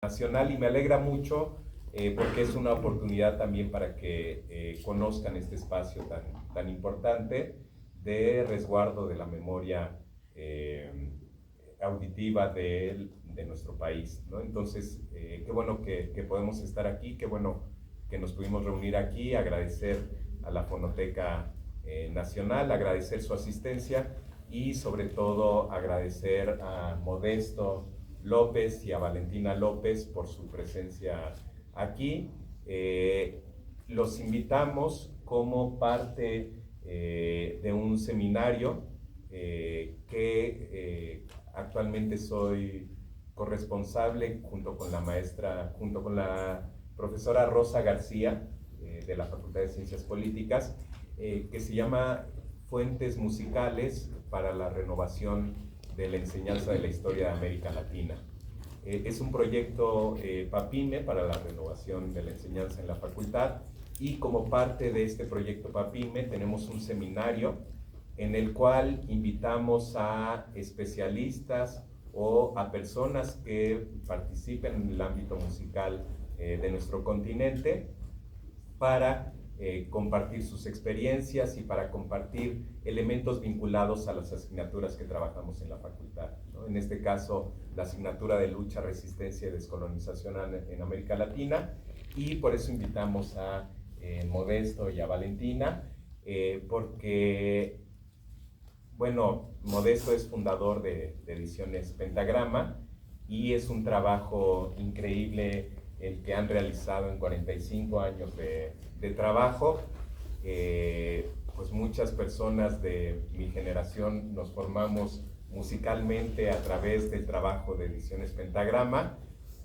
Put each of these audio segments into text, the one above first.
nacional, y me alegra mucho porque es una oportunidad también para que conozcan este espacio tan importante de resguardo de la memoria auditiva de nuestro país, ¿no? Entonces, qué bueno que podemos estar aquí, qué bueno que nos pudimos reunir aquí, agradecer a la Fonoteca Nacional, agradecer su asistencia y sobre todo agradecer a Modesto López y a Valentina López por su presencia aquí. Los invitamos como parte de un seminario que actualmente soy corresponsable junto con la profesora Rosa García de la Facultad de Ciencias Políticas, que se llama Fuentes Musicales para la Renovación de la Enseñanza de la Historia de América Latina. Es un proyecto PAPIME para la renovación de la enseñanza en la facultad, y como parte de este proyecto PAPIME tenemos un seminario en el cual invitamos a especialistas o a personas que participen en el ámbito musical de nuestro continente para compartir sus experiencias y para compartir elementos vinculados a las asignaturas que trabajamos en la facultad, ¿no? En este caso, la asignatura de lucha, resistencia y descolonización en América Latina, y por eso invitamos a Modesto y a Valentina, porque, bueno, Modesto es fundador de Ediciones Pentagrama y es un trabajo increíble el que han realizado en 45 años de trabajo. Pues muchas personas de mi generación nos formamos musicalmente a través del trabajo de Ediciones Pentagrama,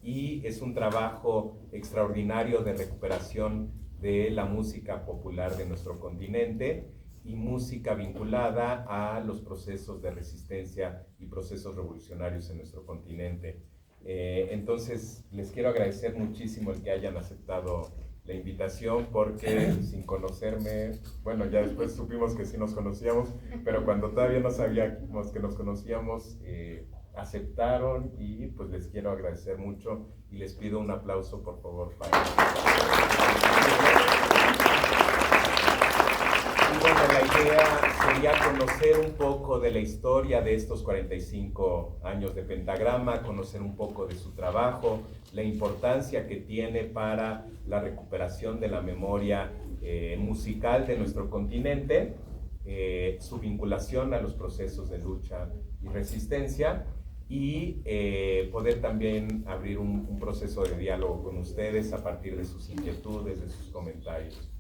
y es un trabajo extraordinario de recuperación de la música popular de nuestro continente y música vinculada a los procesos de resistencia y procesos revolucionarios en nuestro continente. Entonces, les quiero agradecer muchísimo el que hayan aceptado la invitación, porque sin conocerme, bueno, ya después supimos que sí nos conocíamos, pero cuando todavía no sabíamos que nos conocíamos, aceptaron, y pues les quiero agradecer mucho y les pido un aplauso, por favor, para... Y bueno, la idea sería conocer un poco de la historia de estos 45 años de Pentagrama, conocer un poco de su trabajo, la importancia que tiene para la recuperación de la memoria musical de nuestro continente, su vinculación a los procesos de lucha y resistencia, y poder también abrir un proceso de diálogo con ustedes a partir de sus inquietudes, de sus comentarios.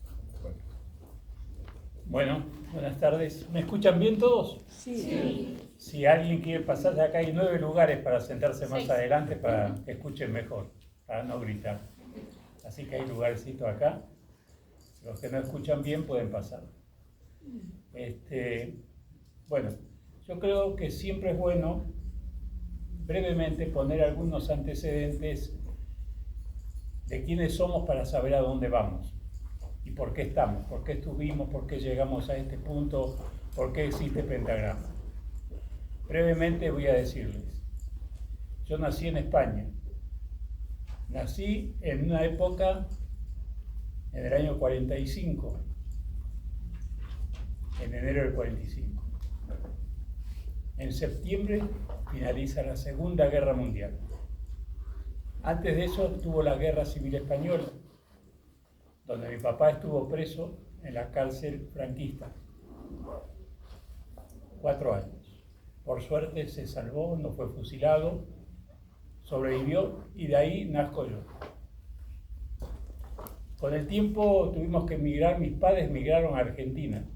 Bueno, buenas tardes. ¿Me escuchan bien todos? Sí. Si alguien quiere pasar, acá hay 9 lugares para sentarse más adelante para que escuchen mejor, para no gritar. Así que hay lugarcito acá. Los que no escuchan bien pueden pasar. Bueno, yo creo que siempre es bueno brevemente poner algunos antecedentes de quiénes somos para saber a dónde vamos. ¿Y por qué estamos? ¿Por qué estuvimos? ¿Por qué llegamos a este punto? ¿Por qué existe Pentagrama? Brevemente voy a decirles. Yo nací en España. Nací en una época, en el año 45, en enero del 45. En septiembre finaliza la Segunda Guerra Mundial. Antes de eso estuvo la Guerra Civil Española, donde mi papá estuvo preso en la cárcel franquista 4 años. Por suerte se salvó, no fue fusilado, sobrevivió, y de ahí nazco yo. Con el tiempo tuvimos que emigrar, mis padres migraron a Argentina.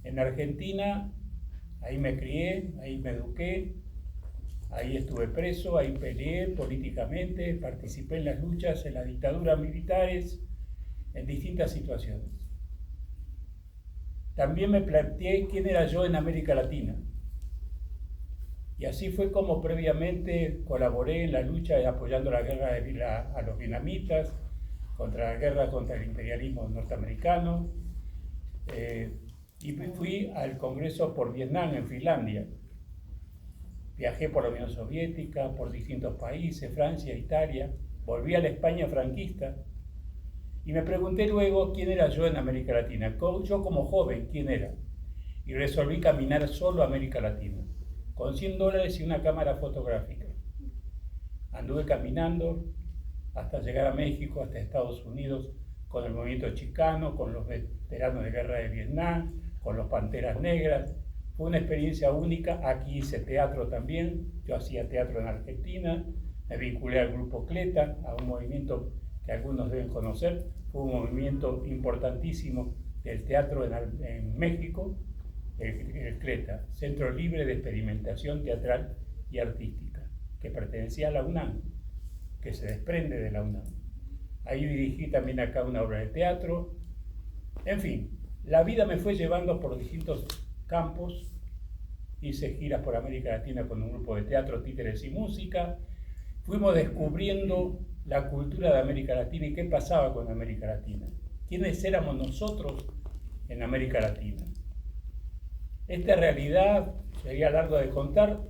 En Argentina, ahí me crié, ahí me eduqué, ahí estuve preso, ahí peleé políticamente, participé en las luchas, en las dictaduras militares, en distintas situaciones. También me planteé quién era yo en América Latina. Y así fue como previamente colaboré en la lucha apoyando la guerra a los vietnamitas, contra la guerra contra el imperialismo norteamericano, y fui al Congreso por Vietnam en Finlandia. Viajé por la Unión Soviética, por distintos países, Francia, Italia, volví a la España franquista y me pregunté luego quién era yo en América Latina. Yo como joven, ¿quién era? Y resolví caminar solo a América Latina, con $100 y una cámara fotográfica. Anduve caminando hasta llegar a México, hasta Estados Unidos, con el movimiento chicano, con los veteranos de guerra de Vietnam, con los Panteras Negras. Fue una experiencia única. Aquí hice teatro también. Yo hacía teatro en Argentina. Me vinculé al grupo Cleta, a un movimiento que algunos deben conocer. Fue un movimiento importantísimo del teatro en México, el Cleta, Centro Libre de Experimentación Teatral y Artística, que pertenecía a la UNAM, que se desprende de la UNAM. Ahí dirigí también acá una obra de teatro. En fin, la vida me fue llevando por distintos campos. Hice giras por América Latina con un grupo de teatro, títeres y música. Fuimos descubriendo la cultura de América Latina y qué pasaba con América Latina. ¿Quiénes éramos nosotros en América Latina? Esta realidad, sería largo de contar,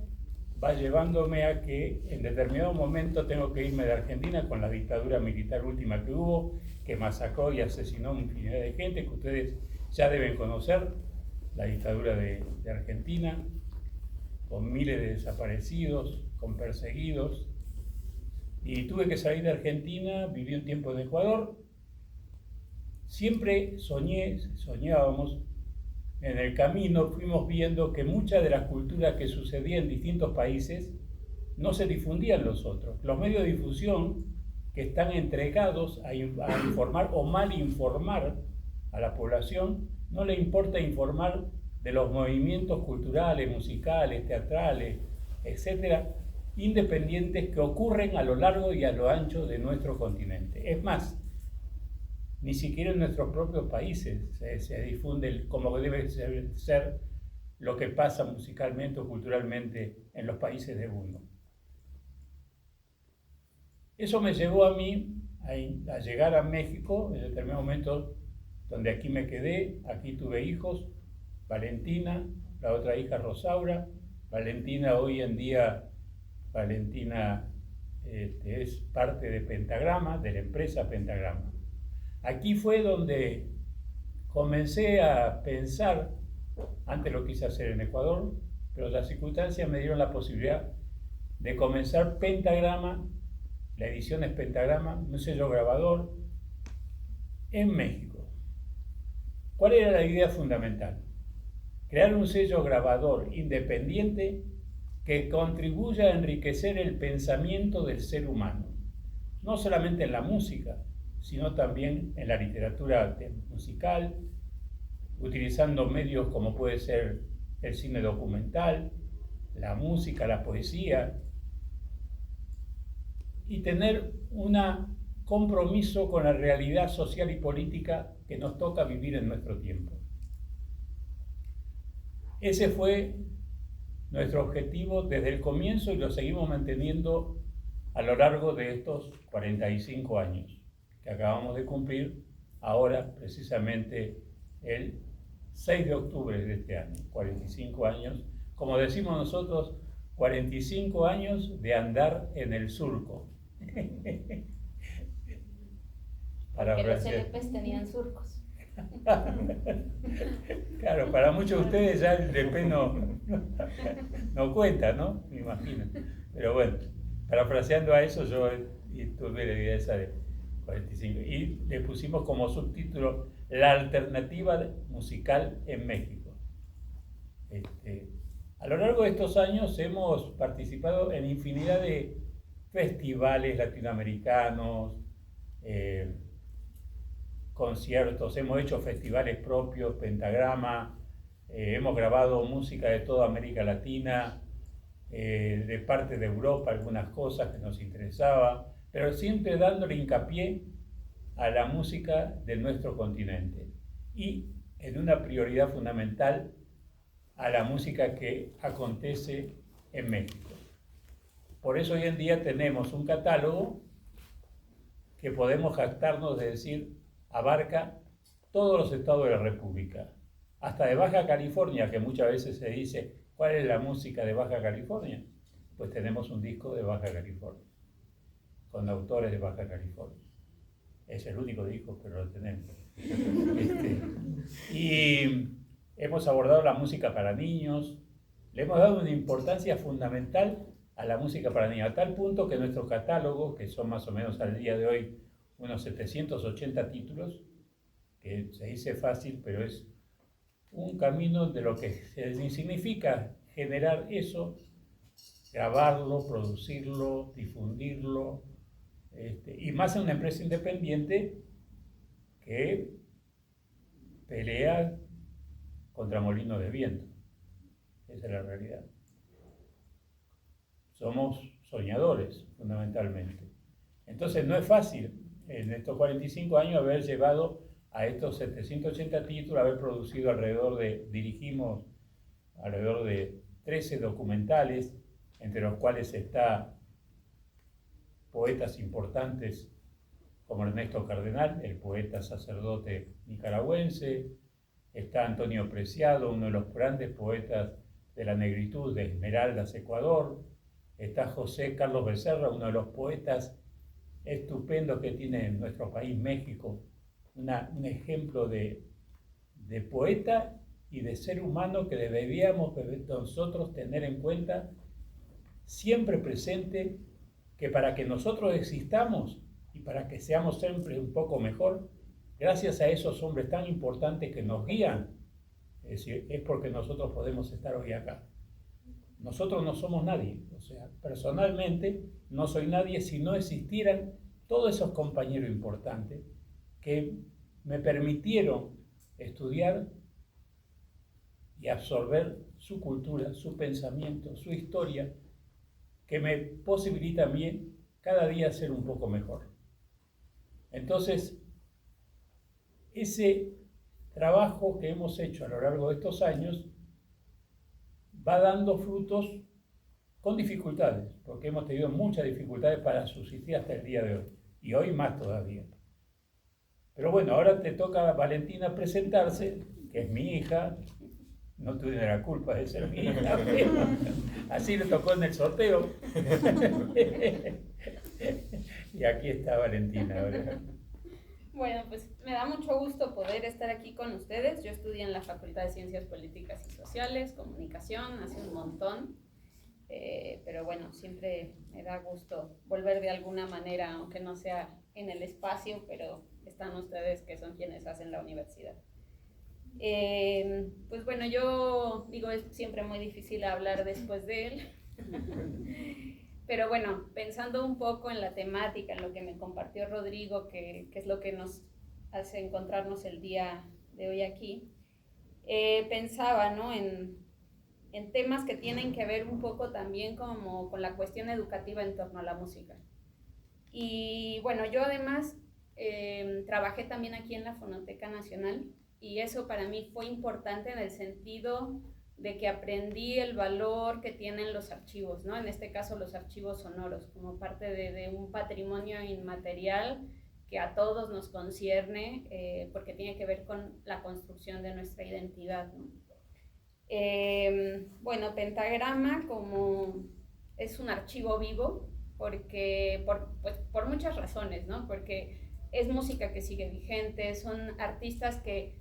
va llevándome a que en determinado momento tengo que irme de Argentina con la dictadura militar última que hubo, que masacró y asesinó a una infinidad de gente que ustedes ya deben conocer, la dictadura de Argentina, con miles de desaparecidos, con perseguidos. Y tuve que salir de Argentina, viví un tiempo en Ecuador. Siempre soñábamos, en el camino fuimos viendo que muchas de las culturas que sucedían en distintos países no se difundían los otros. Los medios de difusión que están entregados a informar o mal informar a la población, no le importa informar de los movimientos culturales, musicales, teatrales, etcétera, independientes que ocurren a lo largo y a lo ancho de nuestro continente. Es más, ni siquiera en nuestros propios países se difunde como debe ser lo que pasa musicalmente o culturalmente en los países de uno. Eso me llevó a mí a llegar a México en determinado momento, donde aquí me quedé, aquí tuve hijos, Valentina, la otra hija Rosaura. Valentina hoy en día, es parte de Pentagrama, de la empresa Pentagrama. Aquí fue donde comencé a pensar, antes lo quise hacer en Ecuador, pero las circunstancias me dieron la posibilidad de comenzar Pentagrama, la edición es Pentagrama, un sello grabador, en México. ¿Cuál era la idea fundamental? Crear un sello grabador independiente que contribuya a enriquecer el pensamiento del ser humano, no solamente en la música, sino también en la literatura musical, utilizando medios como puede ser el cine documental, la música, la poesía, y tener un compromiso con la realidad social y política que nos toca vivir en nuestro tiempo. Ese fue nuestro objetivo desde el comienzo y lo seguimos manteniendo a lo largo de estos 45 años que acabamos de cumplir ahora, precisamente el 6 de octubre de este año, 45 años, como decimos nosotros, 45 años de andar en el surco. Porque los LPs tenían surcos. Claro, para muchos de ustedes ya el LP no cuenta, ¿no? Me imagino. Pero bueno, parafraseando a eso, yo tuve la idea esa de 45. Y le pusimos como subtítulo La alternativa musical en México. A lo largo de estos años hemos participado en infinidad de festivales latinoamericanos, conciertos, hemos hecho festivales propios, Pentagrama, hemos grabado música de toda América Latina, de parte de Europa, algunas cosas que nos interesaba, pero siempre dándole hincapié a la música de nuestro continente y en una prioridad fundamental a la música que acontece en México. Por eso hoy en día tenemos un catálogo que podemos jactarnos de decir abarca todos los estados de la República, hasta de Baja California, que muchas veces se dice, ¿cuál es la música de Baja California? pues tenemos un disco de Baja California, con autores de Baja California. Es el único disco, pero lo tenemos. Y hemos abordado la música para niños, le hemos dado una importancia fundamental a la música para niños, a tal punto que nuestro catálogo, que son más o menos al día de hoy unos 780 títulos, que se dice fácil, pero es un camino de lo que significa generar eso, grabarlo, producirlo, difundirlo, y más en una empresa independiente que pelea contra molinos de viento. Esa es la realidad. Somos soñadores, fundamentalmente. Entonces no es fácil en estos 45 años haber llevado a estos 780 títulos, haber producido dirigimos alrededor de 13 documentales, entre los cuales está poetas importantes como Ernesto Cardenal, el poeta sacerdote nicaragüense, está Antonio Preciado, uno de los grandes poetas de la negritud de Esmeraldas, Ecuador, está José Carlos Becerra, uno de los poetas estupendos que tiene nuestro país, México, un ejemplo de poeta y de ser humano que deberíamos nosotros tener en cuenta, siempre presente, que para que nosotros existamos y para que seamos siempre un poco mejor, gracias a esos hombres tan importantes que nos guían, es decir, es porque nosotros podemos estar hoy acá. Nosotros no somos nadie, o sea, personalmente no soy nadie si no existieran todos esos compañeros importantes que me permitieron estudiar y absorber su cultura, su pensamiento, su historia, que me posibilita también cada día ser un poco mejor. Entonces, ese trabajo que hemos hecho a lo largo de estos años va dando frutos con dificultades, porque hemos tenido muchas dificultades para subsistir hasta el día de hoy, y hoy más todavía. Pero bueno, ahora te toca a Valentina presentarse, que es mi hija, no tuve la culpa de ser mi hija, pero así le tocó en el sorteo. Y aquí está Valentina ahora. Bueno, pues me da mucho gusto poder estar aquí con ustedes. Yo estudié en la Facultad de Ciencias Políticas y Sociales, Comunicación, hace un montón. Pero bueno, siempre me da gusto volver de alguna manera, aunque no sea en el espacio, pero están ustedes que son quienes hacen la universidad. Pues bueno, yo digo, es siempre muy difícil hablar después de él. Pero bueno, pensando un poco en la temática, en lo que me compartió Rodrigo, que es lo que nos hace encontrarnos el día de hoy aquí, pensaba, ¿no?, en temas que tienen que ver un poco también como con la cuestión educativa en torno a la música. Y bueno, yo además trabajé también aquí en la Fonoteca Nacional, y eso para mí fue importante en el sentido de que aprendí el valor que tienen los archivos, ¿no? En este caso los archivos sonoros, como parte de un patrimonio inmaterial que a todos nos concierne, porque tiene que ver con la construcción de nuestra identidad, ¿no? Bueno, Pentagrama como es un archivo vivo, porque por muchas razones, ¿no? Porque es música que sigue vigente, son artistas que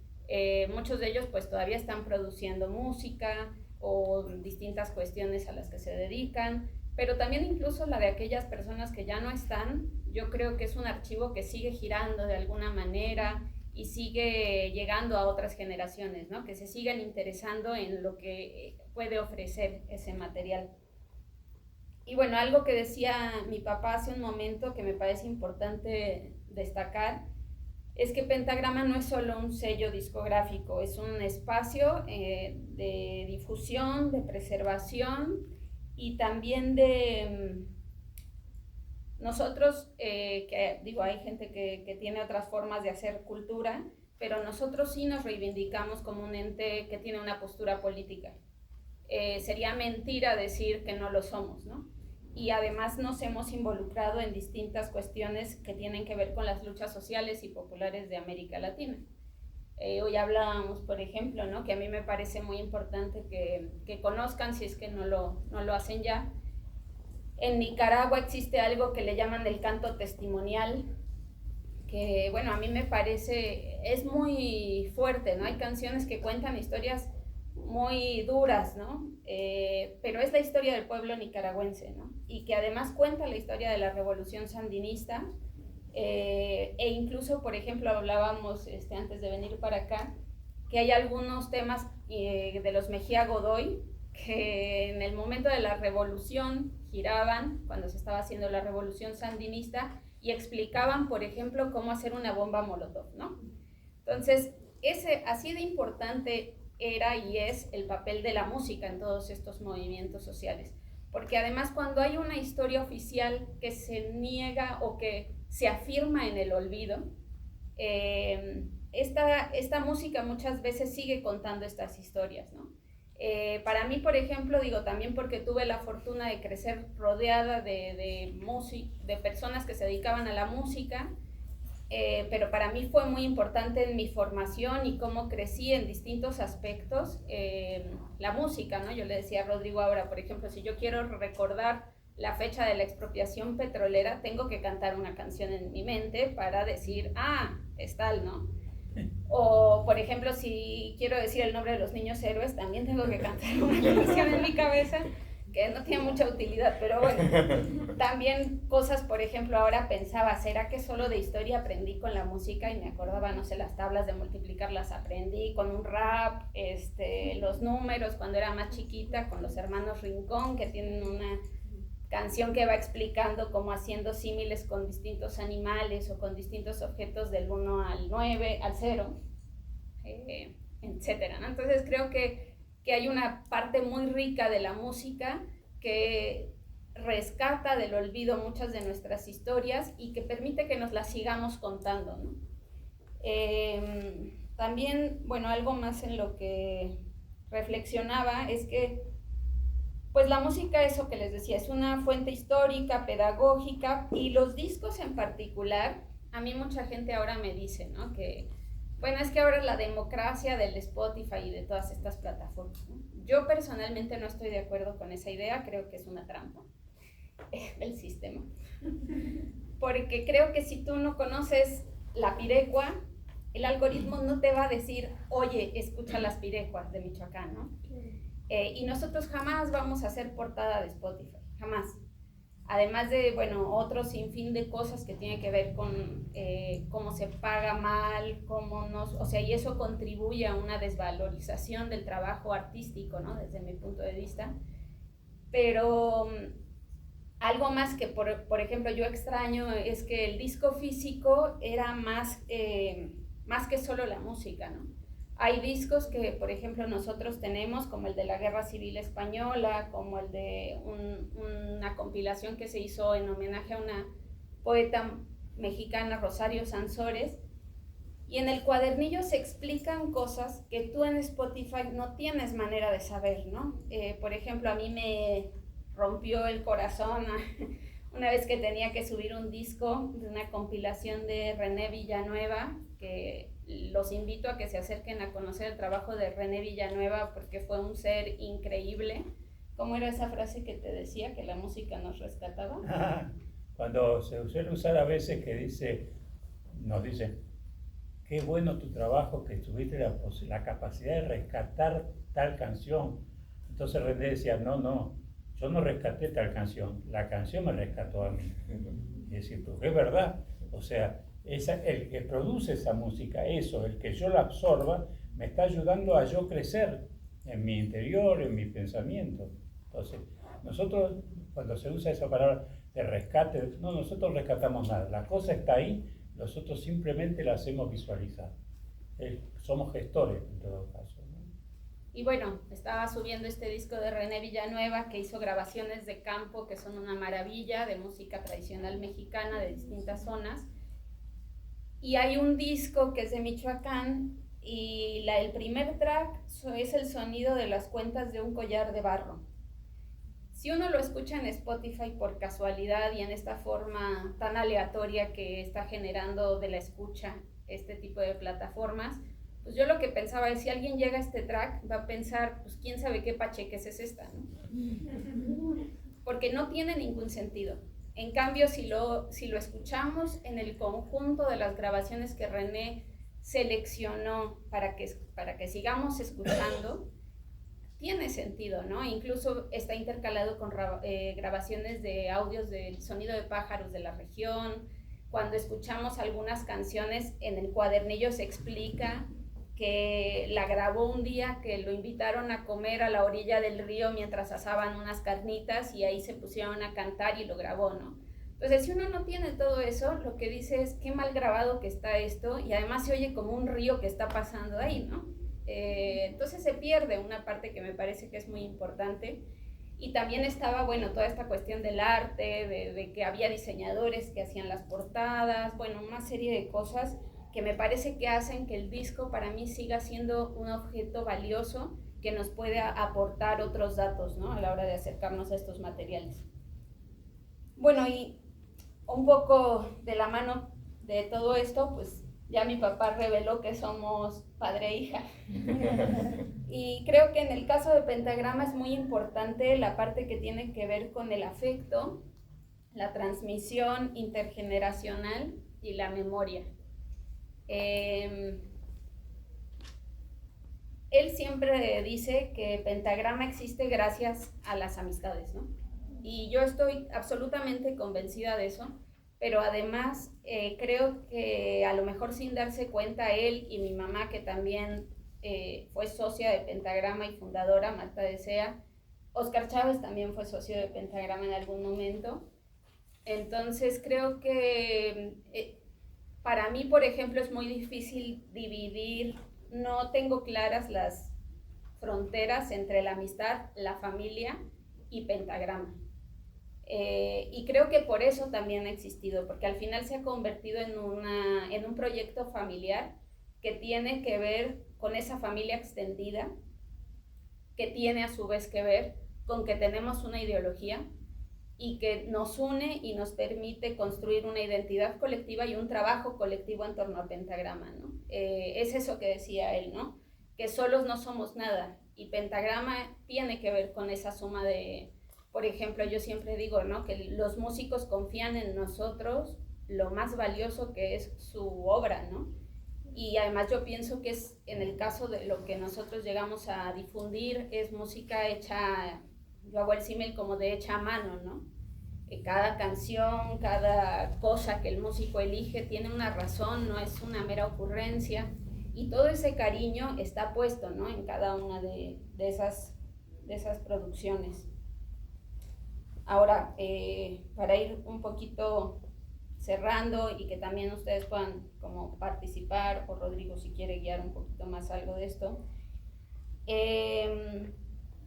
muchos de ellos pues todavía están produciendo música o distintas cuestiones a las que se dedican, pero también incluso la de aquellas personas que ya no están. Yo creo que es un archivo que sigue girando de alguna manera y sigue llegando a otras generaciones, ¿no?, que se siguen interesando en lo que puede ofrecer ese material. Y bueno, algo que decía mi papá hace un momento que me parece importante destacar es que Pentagrama no es solo un sello discográfico, es un espacio de difusión, de preservación y también de nosotros, que digo, hay gente que tiene otras formas de hacer cultura, pero nosotros sí nos reivindicamos como un ente que tiene una postura política. Sería mentira decir que no lo somos, ¿no? Y además nos hemos involucrado en distintas cuestiones que tienen que ver con las luchas sociales y populares de América Latina. Hoy hablábamos, por ejemplo, ¿no?, que a mí me parece muy importante que conozcan, si es que no lo hacen ya, En Nicaragua existe algo que le llaman el canto testimonial, que bueno, a mí me parece, es muy fuerte, ¿no? Hay canciones que cuentan historias muy duras, ¿no? Pero es la historia del pueblo nicaragüense, ¿no? Y que además cuenta la historia de la revolución sandinista, e incluso, por ejemplo, hablábamos antes de venir para acá, que hay algunos temas de los Mejía Godoy, que en el momento de la revolución giraban, cuando se estaba haciendo la revolución sandinista, y explicaban, por ejemplo, cómo hacer una bomba molotov, ¿no? Entonces, así de importante era y es el papel de la música en todos estos movimientos sociales. Porque además cuando hay una historia oficial que se niega o que se afirma en el olvido, esta música muchas veces sigue contando estas historias, ¿no? Para mí, por ejemplo, digo también porque tuve la fortuna de crecer rodeada de personas que se dedicaban a la música, pero para mí fue muy importante en mi formación y cómo crecí en distintos aspectos la música, ¿no? Yo le decía a Rodrigo ahora, por ejemplo, si yo quiero recordar la fecha de la expropiación petrolera, tengo que cantar una canción en mi mente para decir, es tal, ¿no? O, por ejemplo, si quiero decir el nombre de los niños héroes, también tengo que cantar una canción en mi cabeza, que no tiene mucha utilidad, pero bueno, también cosas, por ejemplo, ahora pensaba, ¿será que solo de historia aprendí con la música? Y me acordaba, no sé, las tablas de multiplicar las aprendí con un rap, los números cuando era más chiquita, con los hermanos Rincón, que tienen una canción que va explicando cómo haciendo símiles con distintos animales o con distintos objetos del 1 al 9, al 0, etcétera, ¿no? Entonces creo que hay una parte muy rica de la música que rescata del olvido muchas de nuestras historias y que permite que nos las sigamos contando, ¿no? También, bueno, algo más en lo que reflexionaba es que pues la música, eso que les decía, es una fuente histórica, pedagógica, y los discos en particular, a mí mucha gente ahora me dice, ¿no? Que, bueno, es que ahora es la democracia del Spotify y de todas estas plataformas, ¿no? Yo personalmente no estoy de acuerdo con esa idea, creo que es una trampa del sistema. Porque creo que si tú no conoces la pirecua, el algoritmo no te va a decir, oye, escucha las pirecuas de Michoacán, ¿no? Y nosotros jamás vamos a hacer portada de Spotify, jamás. Además de, bueno, otro sinfín de cosas que tienen que ver con cómo se paga mal, y eso contribuye a una desvalorización del trabajo artístico, ¿no? Desde mi punto de vista. Pero algo más que, por ejemplo, yo extraño es que el disco físico era más que solo la música, ¿no? Hay discos que, por ejemplo, nosotros tenemos, como el de la Guerra Civil Española, como el de una compilación que se hizo en homenaje a una poeta mexicana, Rosario Sansores, y en el cuadernillo se explican cosas que tú en Spotify no tienes manera de saber, ¿no? Por ejemplo, a mí me rompió el corazón una vez que tenía que subir un disco de una compilación de René Villanueva, que los invito a que se acerquen a conocer el trabajo de René Villanueva porque fue un ser increíble. ¿Cómo era esa frase que te decía que la música nos rescataba? Cuando se suele usar a veces que nos dice, qué bueno tu trabajo, que tuviste la capacidad de rescatar tal canción. Entonces René decía, no, yo no rescaté tal canción, la canción me rescató a mí. Y decir, porque es verdad, o sea, el que produce esa música, el que yo la absorba, me está ayudando a yo crecer en mi interior, en mi pensamiento. Entonces, nosotros, cuando se usa esa palabra de rescate, no, nosotros rescatamos nada, la cosa está ahí, nosotros simplemente la hacemos visualizar. Somos gestores en todo caso, ¿no? Y bueno, estaba subiendo este disco de René Villanueva, que hizo grabaciones de campo que son una maravilla, de música tradicional mexicana de distintas zonas. Y hay un disco que es de Michoacán y el primer track es el sonido de las cuentas de un collar de barro. Si uno lo escucha en Spotify por casualidad y en esta forma tan aleatoria que está generando de la escucha este tipo de plataformas, pues yo lo que pensaba es, si alguien llega a este track, va a pensar, pues quién sabe qué pacheques es esta, ¿no? porque no tiene ningún sentido. En cambio, si lo escuchamos en el conjunto de las grabaciones que René seleccionó para que sigamos escuchando, tiene sentido, ¿no? Incluso está intercalado con grabaciones de audios del sonido de pájaros de la región. Cuando escuchamos algunas canciones, en el cuadernillo se explica que la grabó un día que lo invitaron a comer a la orilla del río mientras asaban unas carnitas y ahí se pusieron a cantar y lo grabó, ¿no? Entonces, si uno no tiene todo eso, lo que dice es qué mal grabado que está esto, y además se oye como un río que está pasando ahí, ¿no? Entonces se pierde una parte que me parece que es muy importante. Y también estaba, bueno, toda esta cuestión del arte, de que había diseñadores que hacían las portadas, bueno, una serie de cosas que me parece que hacen que el disco para mí siga siendo un objeto valioso que nos puede aportar otros datos, ¿no? A la hora de acercarnos a estos materiales. Bueno, y un poco de la mano de todo esto, pues ya mi papá reveló que somos padre e hija. Y creo que en el caso de Pentagrama es muy importante la parte que tiene que ver con el afecto, la transmisión intergeneracional y la memoria. Él siempre dice que Pentagrama existe gracias a las amistades, ¿no? Y yo estoy absolutamente convencida de eso, pero además creo que a lo mejor sin darse cuenta él y mi mamá, que también fue socia de Pentagrama y fundadora, Marta Desea, Oscar Chávez también fue socio de Pentagrama en algún momento. Entonces creo que para mí, por ejemplo, es muy difícil dividir, no tengo claras las fronteras entre la amistad, la familia y Pentagrama. Y creo que por eso también ha existido, porque al final se ha convertido en un proyecto familiar que tiene que ver con esa familia extendida, que tiene a su vez que ver con que tenemos una ideología y que nos une y nos permite construir una identidad colectiva y un trabajo colectivo en torno a Pentagrama, ¿no? Es eso que decía él, ¿no? Que solos no somos nada, y Pentagrama tiene que ver con esa suma de, por ejemplo, yo siempre digo, ¿no? Que los músicos confían en nosotros lo más valioso que es su obra, ¿no? Y además yo pienso que es, en el caso de lo que nosotros llegamos a difundir, es música hecha, yo hago el símil como de hecha a mano, ¿no? Cada canción, cada cosa que el músico elige tiene una razón, no es una mera ocurrencia, y todo ese cariño está puesto, ¿no? En cada una de esas producciones. Ahora, para ir un poquito cerrando y que también ustedes puedan como participar, o Rodrigo si quiere guiar un poquito más algo de esto,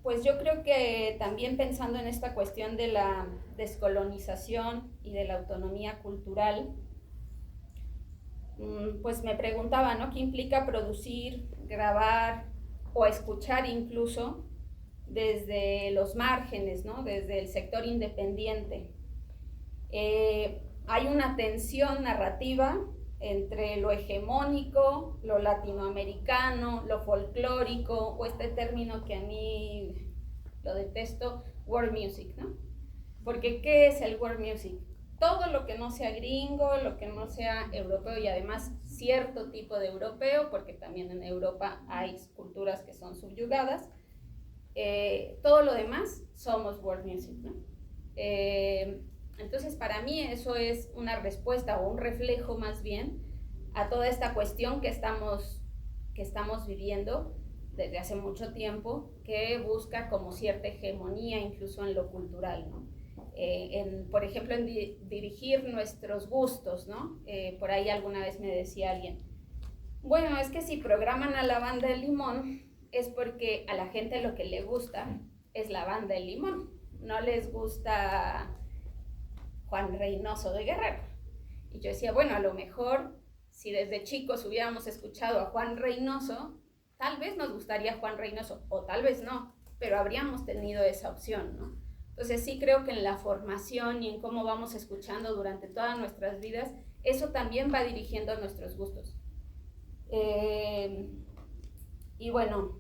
pues yo creo que también pensando en esta cuestión de la descolonización y de la autonomía cultural, pues me preguntaba, ¿no? ¿Qué implica producir, grabar o escuchar incluso desde los márgenes, ¿no? Desde el sector independiente? Hay una tensión narrativa entre lo hegemónico, lo latinoamericano, lo folclórico, o este término que a mí lo detesto, world music, ¿no? Porque ¿qué es el world music? Todo lo que no sea gringo, lo que no sea europeo, y además cierto tipo de europeo, porque también en Europa hay culturas que son subyugadas. Todo lo demás somos world music, ¿no? Entonces para mí eso es una respuesta o un reflejo más bien a toda esta cuestión que estamos viviendo desde hace mucho tiempo, que busca como cierta hegemonía incluso en lo cultural, ¿no? Por ejemplo, en dirigir nuestros gustos, ¿no? Por ahí alguna vez me decía alguien, bueno, es que si programan a la Banda del Limón es porque a la gente lo que le gusta es la Banda del Limón, no les gusta Juan Reynoso de Guerrero. Y yo decía, bueno, a lo mejor si desde chicos hubiéramos escuchado a Juan Reynoso, tal vez nos gustaría Juan Reynoso, o tal vez no, pero habríamos tenido esa opción, ¿no? Entonces sí creo que en la formación y en cómo vamos escuchando durante todas nuestras vidas, eso también va dirigiendo nuestros gustos. Y bueno,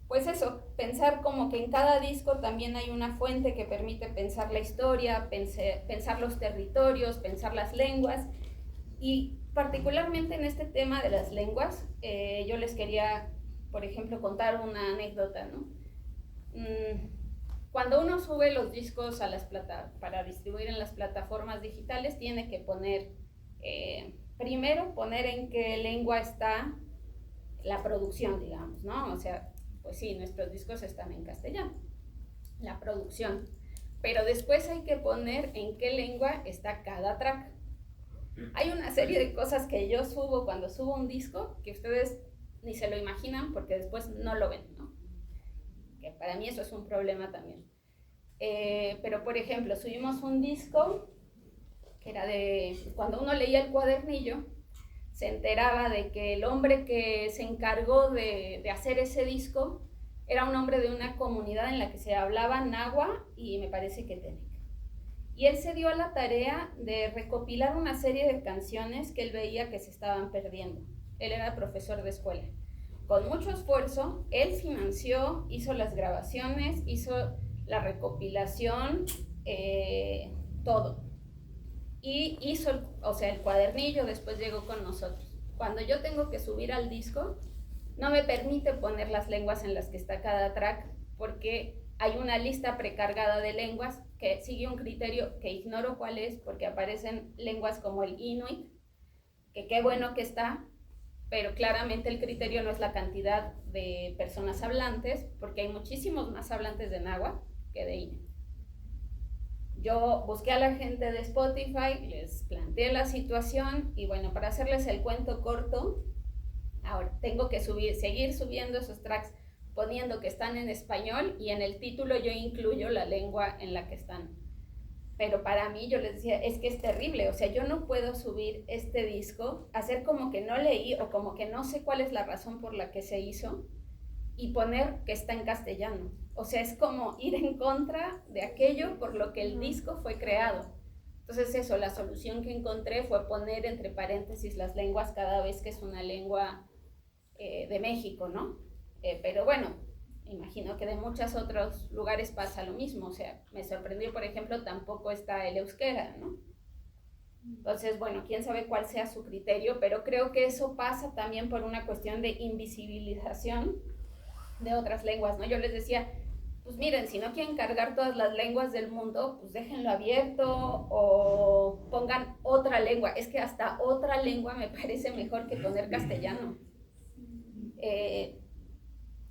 pues eso, pensar como que en cada disco también hay una fuente que permite pensar la historia, pensar los territorios, pensar las lenguas. Y particularmente en este tema de las lenguas, yo les quería, por ejemplo, contar una anécdota, ¿no? Cuando uno sube los discos a las para distribuir en las plataformas digitales, tiene que poner, primero poner en qué lengua está la producción, digamos, ¿no? O sea, pues sí, nuestros discos están en castellano, la producción. Pero después hay que poner en qué lengua está cada track. Hay una serie de cosas que yo subo cuando subo un disco que ustedes ni se lo imaginan porque después no lo ven, ¿no? Que para mí eso es un problema también. Pero por ejemplo, subimos un disco que era de, cuando uno leía el cuadernillo, se enteraba de que el hombre que se encargó de hacer ese disco era un hombre de una comunidad en la que se hablaba náhuatl y me parece que tenek. Y él se dio a la tarea de recopilar una serie de canciones que él veía que se estaban perdiendo. Él era profesor de escuela. Con mucho esfuerzo, él financió, hizo las grabaciones, hizo la recopilación, todo. Y hizo, el cuadernillo, después llegó con nosotros. Cuando yo tengo que subir al disco, no me permite poner las lenguas en las que está cada track, porque hay una lista precargada de lenguas que sigue un criterio que ignoro cuál es, porque aparecen lenguas como el inuit, que qué bueno que está, pero claramente el criterio no es la cantidad de personas hablantes, porque hay muchísimos más hablantes de náhuatl que de inuit. Yo busqué a la gente de Spotify, les planteé la situación y bueno, para hacerles el cuento corto, ahora tengo que seguir subiendo esos tracks poniendo que están en español y en el título yo incluyo la lengua en la que están. Pero para mí yo les decía, es que es terrible, o sea, yo no puedo subir este disco, hacer como que no leí o como que no sé cuál es la razón por la que se hizo y poner que está en castellano. O sea, es como ir en contra de aquello por lo que el disco fue creado. Entonces eso, la solución que encontré fue poner entre paréntesis las lenguas cada vez que es una lengua de México, ¿no? Pero bueno, imagino que de muchos otros lugares pasa lo mismo. O sea, me sorprendió, por ejemplo, tampoco está el euskera, ¿no? Entonces, bueno, quién sabe cuál sea su criterio, pero creo que eso pasa también por una cuestión de invisibilización de otras lenguas, ¿no? Yo les decía, pues miren, si no quieren cargar todas las lenguas del mundo, pues déjenlo abierto o pongan otra lengua. Es que hasta otra lengua me parece mejor que poner castellano.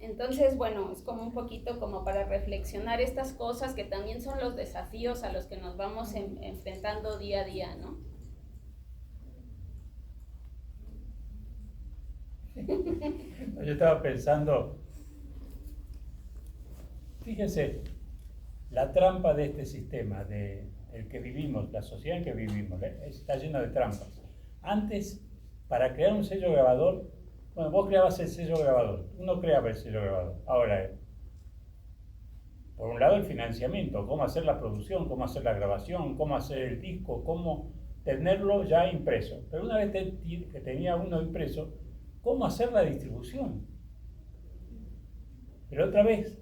Entonces, bueno, es como un poquito como para reflexionar estas cosas que también son los desafíos a los que nos vamos enfrentando día a día, ¿no? Yo estaba pensando, fíjense, la trampa de este sistema, el que vivimos, la sociedad en que vivimos, está llena de trampas. Antes, para crear un sello grabador, bueno, vos creabas el sello grabador, uno creaba el sello grabador. Ahora, por un lado el financiamiento, cómo hacer la producción, cómo hacer la grabación, cómo hacer el disco, cómo tenerlo ya impreso. Pero una vez que tenía uno impreso, cómo hacer la distribución. Pero otra vez,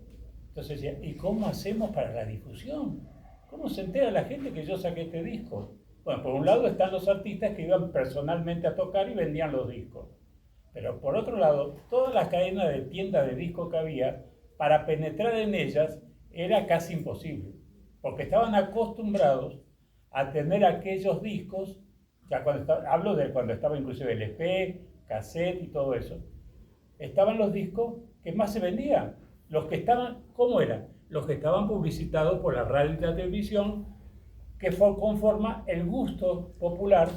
entonces decía, ¿y cómo hacemos para la difusión? ¿Cómo se entera la gente que yo saqué este disco? Bueno, por un lado están los artistas que iban personalmente a tocar y vendían los discos. Pero por otro lado, todas las cadenas de tiendas de discos que había, para penetrar en ellas era casi imposible, porque estaban acostumbrados a tener aquellos discos, ya hablo de cuando estaba inclusive el EP, cassette y todo eso, estaban los discos que más se vendían, los que estaban, ¿cómo eran? Los que estaban publicitados por la radio y la televisión, que conforma el gusto popular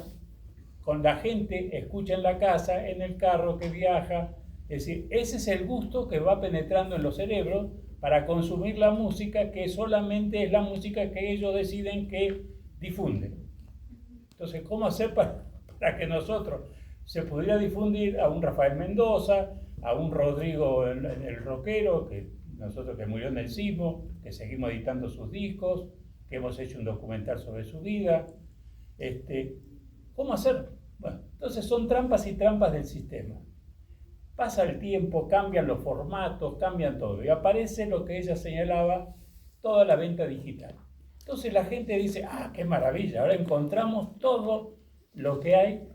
con la gente escucha en la casa, en el carro que viaja. Es decir, ese es el gusto que va penetrando en los cerebros para consumir la música, que solamente es la música que ellos deciden que difunden. Entonces, ¿cómo hacer para que nosotros se pudiera difundir a un Rafael Mendoza, a un Rodrigo el rockero, nosotros que murió en el sismo, que seguimos editando sus discos, que hemos hecho un documental sobre su vida? ¿Cómo hacer? Bueno, entonces son trampas y trampas del sistema. Pasa el tiempo, cambian los formatos, cambian todo. Y aparece lo que ella señalaba, toda la venta digital. Entonces la gente dice, ah, qué maravilla, ahora encontramos todo lo que hay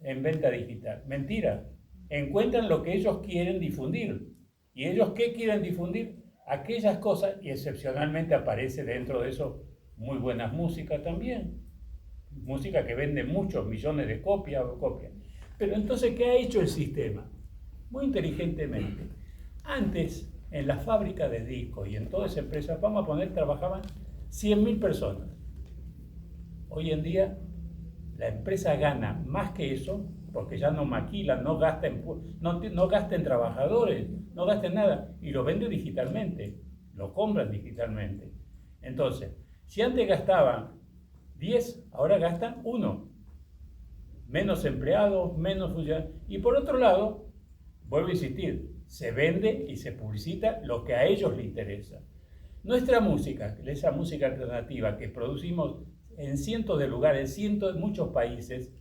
en venta digital. Mentira, encuentran lo que ellos quieren difundir. ¿Y ellos qué quieren difundir? Aquellas cosas, y excepcionalmente aparece dentro de eso muy buenas músicas también. Música que vende muchos millones de copias. Pero entonces, ¿qué ha hecho el sistema? Muy inteligentemente. Antes, en la fábrica de discos y en toda esa empresa, vamos a poner, trabajaban 100.000 personas. Hoy en día, la empresa gana más que eso, porque ya no maquila, no gasta en trabajadores, no gasta en nada, y lo vende digitalmente, lo compran digitalmente. Entonces, si antes gastaban 10, ahora gastan 1. Menos empleados, menos funcionarios. Y por otro lado, vuelvo a insistir, se vende y se publicita lo que a ellos les interesa. Nuestra música, esa música alternativa que producimos en cientos de lugares, en muchos países,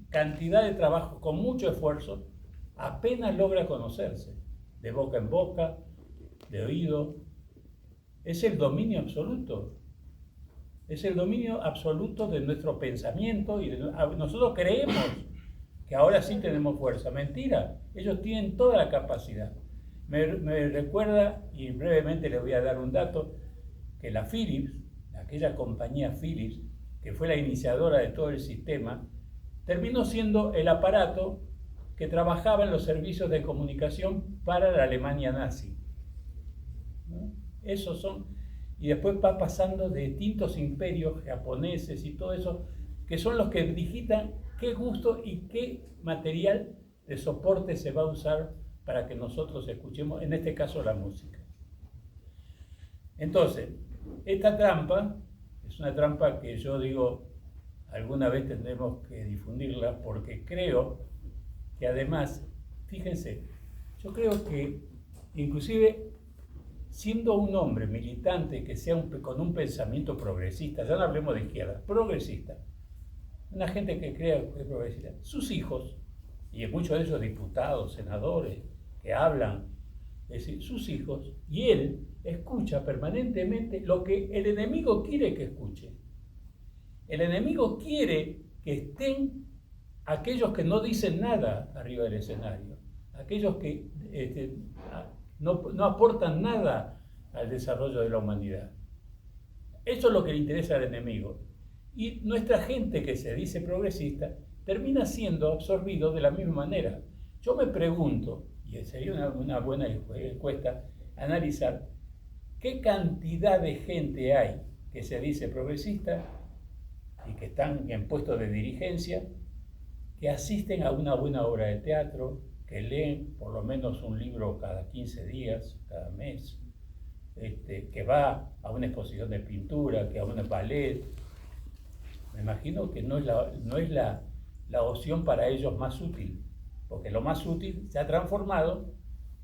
cantidad de trabajo con mucho esfuerzo, apenas logra conocerse, de boca en boca, de oído. Es el dominio absoluto. Es el dominio absoluto de nuestro pensamiento y nosotros creemos que ahora sí tenemos fuerza. Mentira, ellos tienen toda la capacidad. Me recuerda, y brevemente les voy a dar un dato, que la Philips, aquella compañía Philips, que fue la iniciadora de todo el sistema, terminó siendo el aparato que trabajaba en los servicios de comunicación para la Alemania nazi. ¿No? Esos son, y después va pasando de distintos imperios japoneses y todo eso, que son los que digitan qué gusto y qué material de soporte se va a usar para que nosotros escuchemos, en este caso, la música. Entonces, esta trampa es una trampa que yo digo, alguna vez tendremos que difundirla, porque creo que además, fíjense, yo creo que inclusive siendo un hombre militante que sea con un pensamiento progresista, ya no hablemos de izquierda, progresista, una gente que crea que es progresista, sus hijos, y muchos de ellos diputados, senadores, que hablan, es decir, sus hijos, y él escucha permanentemente lo que el enemigo quiere que escuche. El enemigo quiere que estén aquellos que no dicen nada arriba del escenario, aquellos que no aportan nada al desarrollo de la humanidad. Eso es lo que le interesa al enemigo. Y nuestra gente que se dice progresista termina siendo absorbido de la misma manera. Yo me pregunto, y sería una buena encuesta, analizar qué cantidad de gente hay que se dice progresista y que están en puestos de dirigencia, que asisten a una buena obra de teatro, que leen por lo menos un libro cada 15 días, cada mes, que va a una exposición de pintura, que a un ballet. Me imagino que no es la opción para ellos más útil, porque lo más útil se ha transformado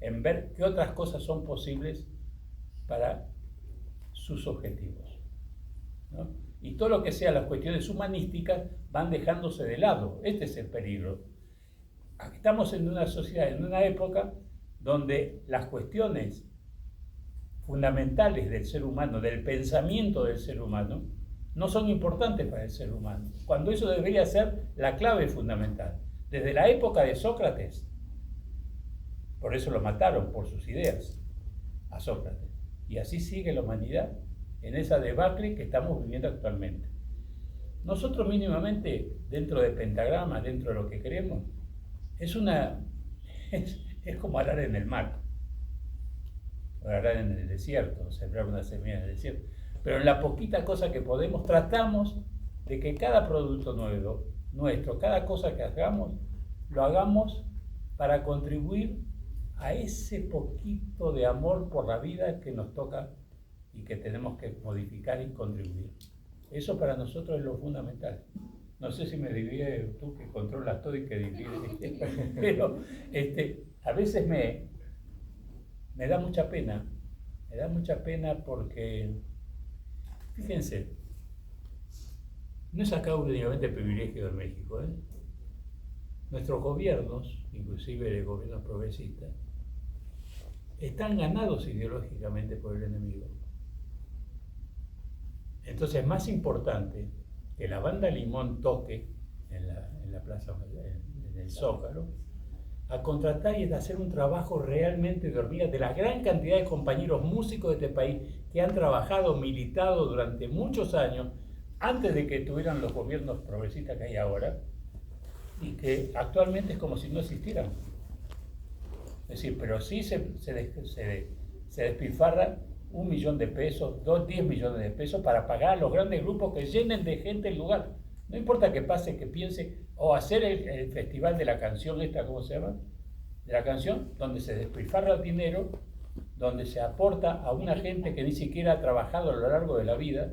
en ver qué otras cosas son posibles para sus objetivos, ¿no? Y todo lo que sea las cuestiones humanísticas van dejándose de lado. Este es el peligro. Estamos en una sociedad, en una época donde las cuestiones fundamentales del ser humano, del pensamiento del ser humano, no son importantes para el ser humano, cuando eso debería ser la clave fundamental. Desde la época de Sócrates, por eso lo mataron, por sus ideas, a Sócrates. Y así sigue la humanidad en esa debacle que estamos viviendo actualmente. Nosotros mínimamente, dentro de Pentagrama, dentro de lo que queremos, es como arar en el mar, o arar en el desierto, sembrar una semilla en el desierto. Pero en la poquita cosa que podemos, tratamos de que cada producto nuevo, nuestro, cada cosa que hagamos, lo hagamos para contribuir a ese poquito de amor por la vida que nos toca y que tenemos que modificar y contribuir. Eso para nosotros es lo fundamental. No sé si me divide tú, que controlas todo y que divide, pero a veces me da mucha pena. Me da mucha pena porque, fíjense, no he sacado únicamente el privilegio de México, nuestros gobiernos, inclusive el gobierno progresista, están ganados ideológicamente por el enemigo. Entonces es más importante que la banda Limón toque en la plaza, en el Zócalo, a contratar y a hacer un trabajo realmente de hormiga de la gran cantidad de compañeros músicos de este país que han trabajado, militado durante muchos años, antes de que tuvieran los gobiernos progresistas que hay ahora, y que actualmente es como si no existieran. Es decir, pero sí se despilfarra 1 millón de pesos, 10 millones de pesos para pagar a los grandes grupos que llenen de gente el lugar. No importa que pase, que piense, o hacer el festival de la canción esta, ¿cómo se llama? De la canción, donde se despilfarra el dinero, donde se aporta a una gente que ni siquiera ha trabajado a lo largo de la vida,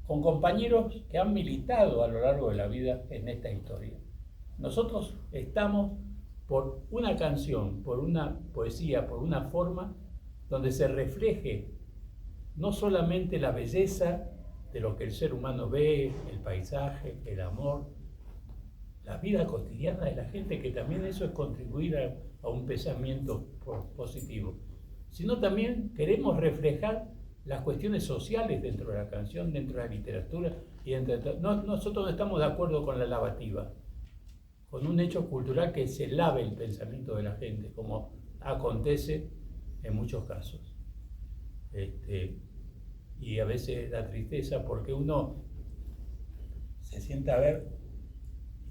con compañeros que han militado a lo largo de la vida en esta historia. Nosotros estamos por una canción, por una poesía, por una forma donde se refleje no solamente la belleza de lo que el ser humano ve, el paisaje, el amor, la vida cotidiana de la gente, que también eso es contribuir a un pensamiento positivo, sino también queremos reflejar las cuestiones sociales dentro de la canción, dentro de la literatura, y nosotros no estamos de acuerdo con la lavativa, con un hecho cultural que se lave el pensamiento de la gente, como acontece en muchos casos. Y a veces da tristeza porque uno se sienta a ver,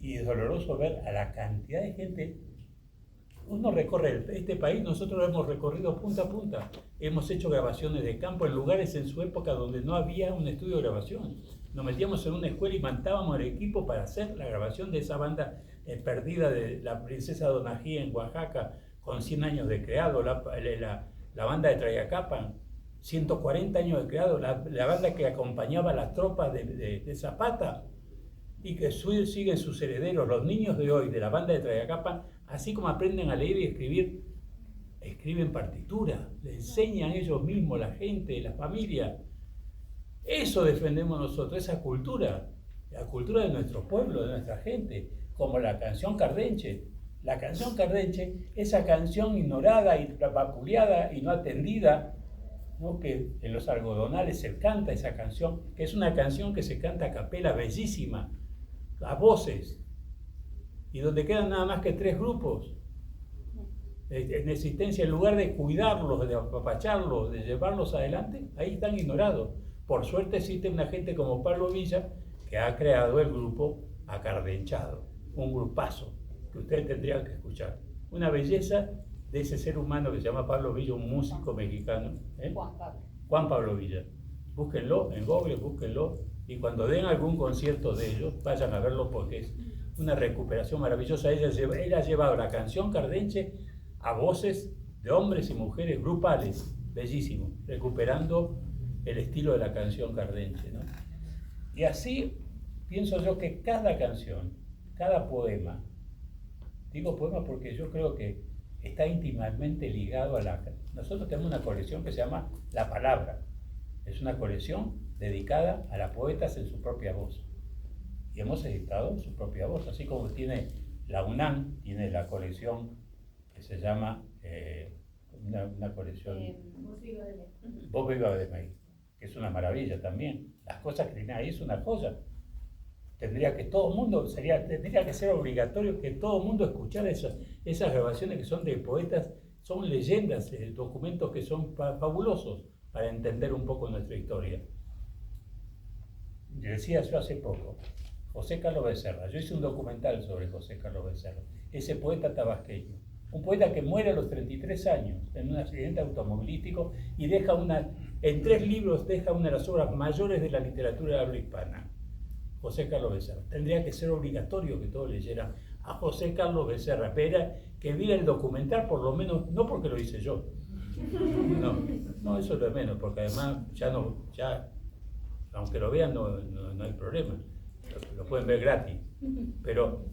y es doloroso ver a la cantidad de gente. Uno recorre este país, nosotros lo hemos recorrido punta a punta. Hemos hecho grabaciones de campo en lugares en su época donde no había un estudio de grabación. Nos metíamos en una escuela y mandábamos el equipo para hacer la grabación de esa banda perdida de la princesa Donají en Oaxaca, con 100 años de creado, la banda de Trayacapan, 140 años de creado, la banda que acompañaba a las tropas de Zapata, y que siguen sus herederos, los niños de hoy de la banda de Trayacapan, así como aprenden a leer y escribir, escriben partitura, le enseñan ellos mismos, la gente, la familia. Eso defendemos nosotros, esa cultura, la cultura de nuestro pueblo, de nuestra gente, como la canción Cardenche. La canción Cardenche, esa canción ignorada y vapuleada y no atendida, ¿no? Que en los algodonales se canta esa canción, que es una canción que se canta a capela, bellísima, a voces, y donde quedan nada más que 3 grupos en existencia. En lugar de cuidarlos, de apapacharlos, de llevarlos adelante, ahí están ignorados. Por suerte existe una gente como Pablo Villa que ha creado el grupo Acardenchado, un grupazo que ustedes tendrían que escuchar. Una belleza de ese ser humano que se llama Pablo Villa, un músico mexicano. Juan Pablo Villa. Búsquenlo en Google, búsquenlo, y cuando den algún concierto de ellos, vayan a verlo porque es una recuperación maravillosa. Ella ha llevado la canción Cardenche a voces de hombres y mujeres grupales, bellísimo, recuperando el estilo de la canción Cardenche, ¿no? Y así pienso yo que cada canción, cada poema, digo poema porque yo creo que está íntimamente ligado a la... Nosotros tenemos una colección que se llama La Palabra. Es una colección dedicada a las poetas en su propia voz. Y hemos editado su propia voz, así como tiene la UNAM, tiene la colección que se llama, una colección... Voz Viva de México, que es una maravilla también. Las cosas que tiene ahí es una cosa. Tendría que ser obligatorio que todo el mundo escuchara esas grabaciones que son de poetas, son leyendas, documentos que son fabulosos para entender un poco nuestra historia. Decía yo hace poco, José Carlos Becerra, yo hice un documental sobre José Carlos Becerra, ese poeta tabasqueño, un poeta que muere a los 33 años en un accidente automovilístico y deja en 3 libros deja una de las obras mayores de la literatura de habla hispana. José Carlos Becerra. Tendría que ser obligatorio que todos leyeran a José Carlos Becerra, pero que viera el documental, por lo menos, no porque lo hice yo. No, eso es lo de menos, porque además aunque lo vean no hay problema, lo pueden ver gratis. Pero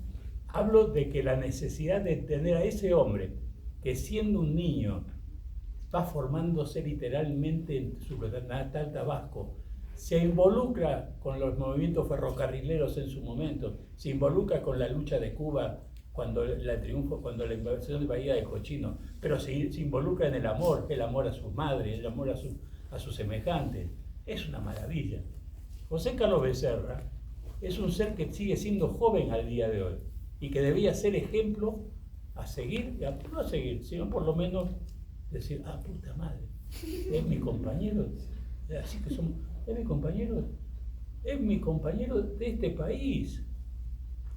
hablo de que la necesidad de tener a ese hombre que siendo un niño va formándose literalmente en su natal Tabasco, se involucra con los movimientos ferrocarrileros en su momento, se involucra con la lucha de Cuba cuando la triunfo, cuando la invasión de Bahía de Cochino, pero se involucra en el amor a su madre, el amor a sus semejantes. Es una maravilla. José Carlos Becerra es un ser que sigue siendo joven al día de hoy y que debía ser ejemplo a seguir, no a seguir, sino por lo menos decir, puta madre, es mi compañero, así que somos, es mi compañero de este país.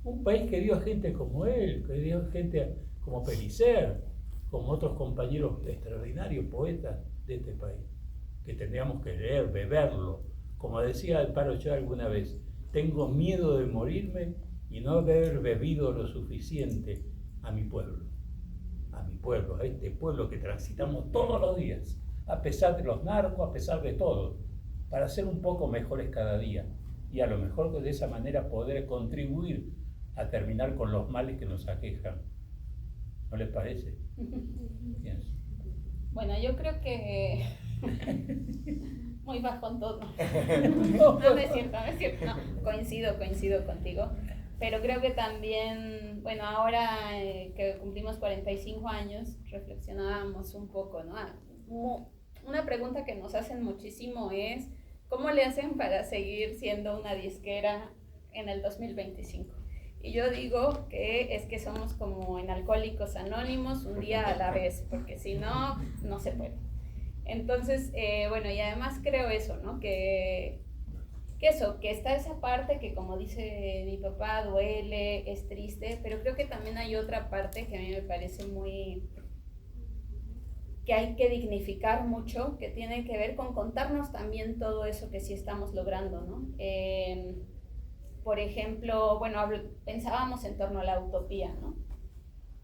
Un país que dio a gente como él, que dio a gente como Pellicer, como otros compañeros extraordinarios, poetas de este país, que tendríamos que leer, beberlo. Como decía el Paro Ochoa alguna vez, tengo miedo de morirme y no haber bebido lo suficiente a mi pueblo, a este pueblo que transitamos todos los días, a pesar de los narcos, a pesar de todo, para ser un poco mejores cada día y a lo mejor de esa manera poder contribuir a terminar con los males que nos aquejan. ¿No les parece? Pienso. Bueno, yo creo que muy bajo en todo. No es cierto, no, coincido contigo. Pero creo que también, bueno, ahora que cumplimos 45 años, reflexionábamos un poco, ¿no? Una pregunta que nos hacen muchísimo es, ¿cómo le hacen para seguir siendo una disquera en el 2025? Y yo digo que es que somos como en Alcohólicos Anónimos, un día a la vez, porque si no, no se puede. Entonces, bueno, y además creo eso, ¿no? Que está esa parte que, como dice mi papá, duele, es triste, pero creo que también hay otra parte que a mí me parece que hay que dignificar mucho, que tiene que ver con contarnos también todo eso que sí estamos logrando, ¿no? Por ejemplo, bueno, pensábamos en torno a la utopía, ¿no?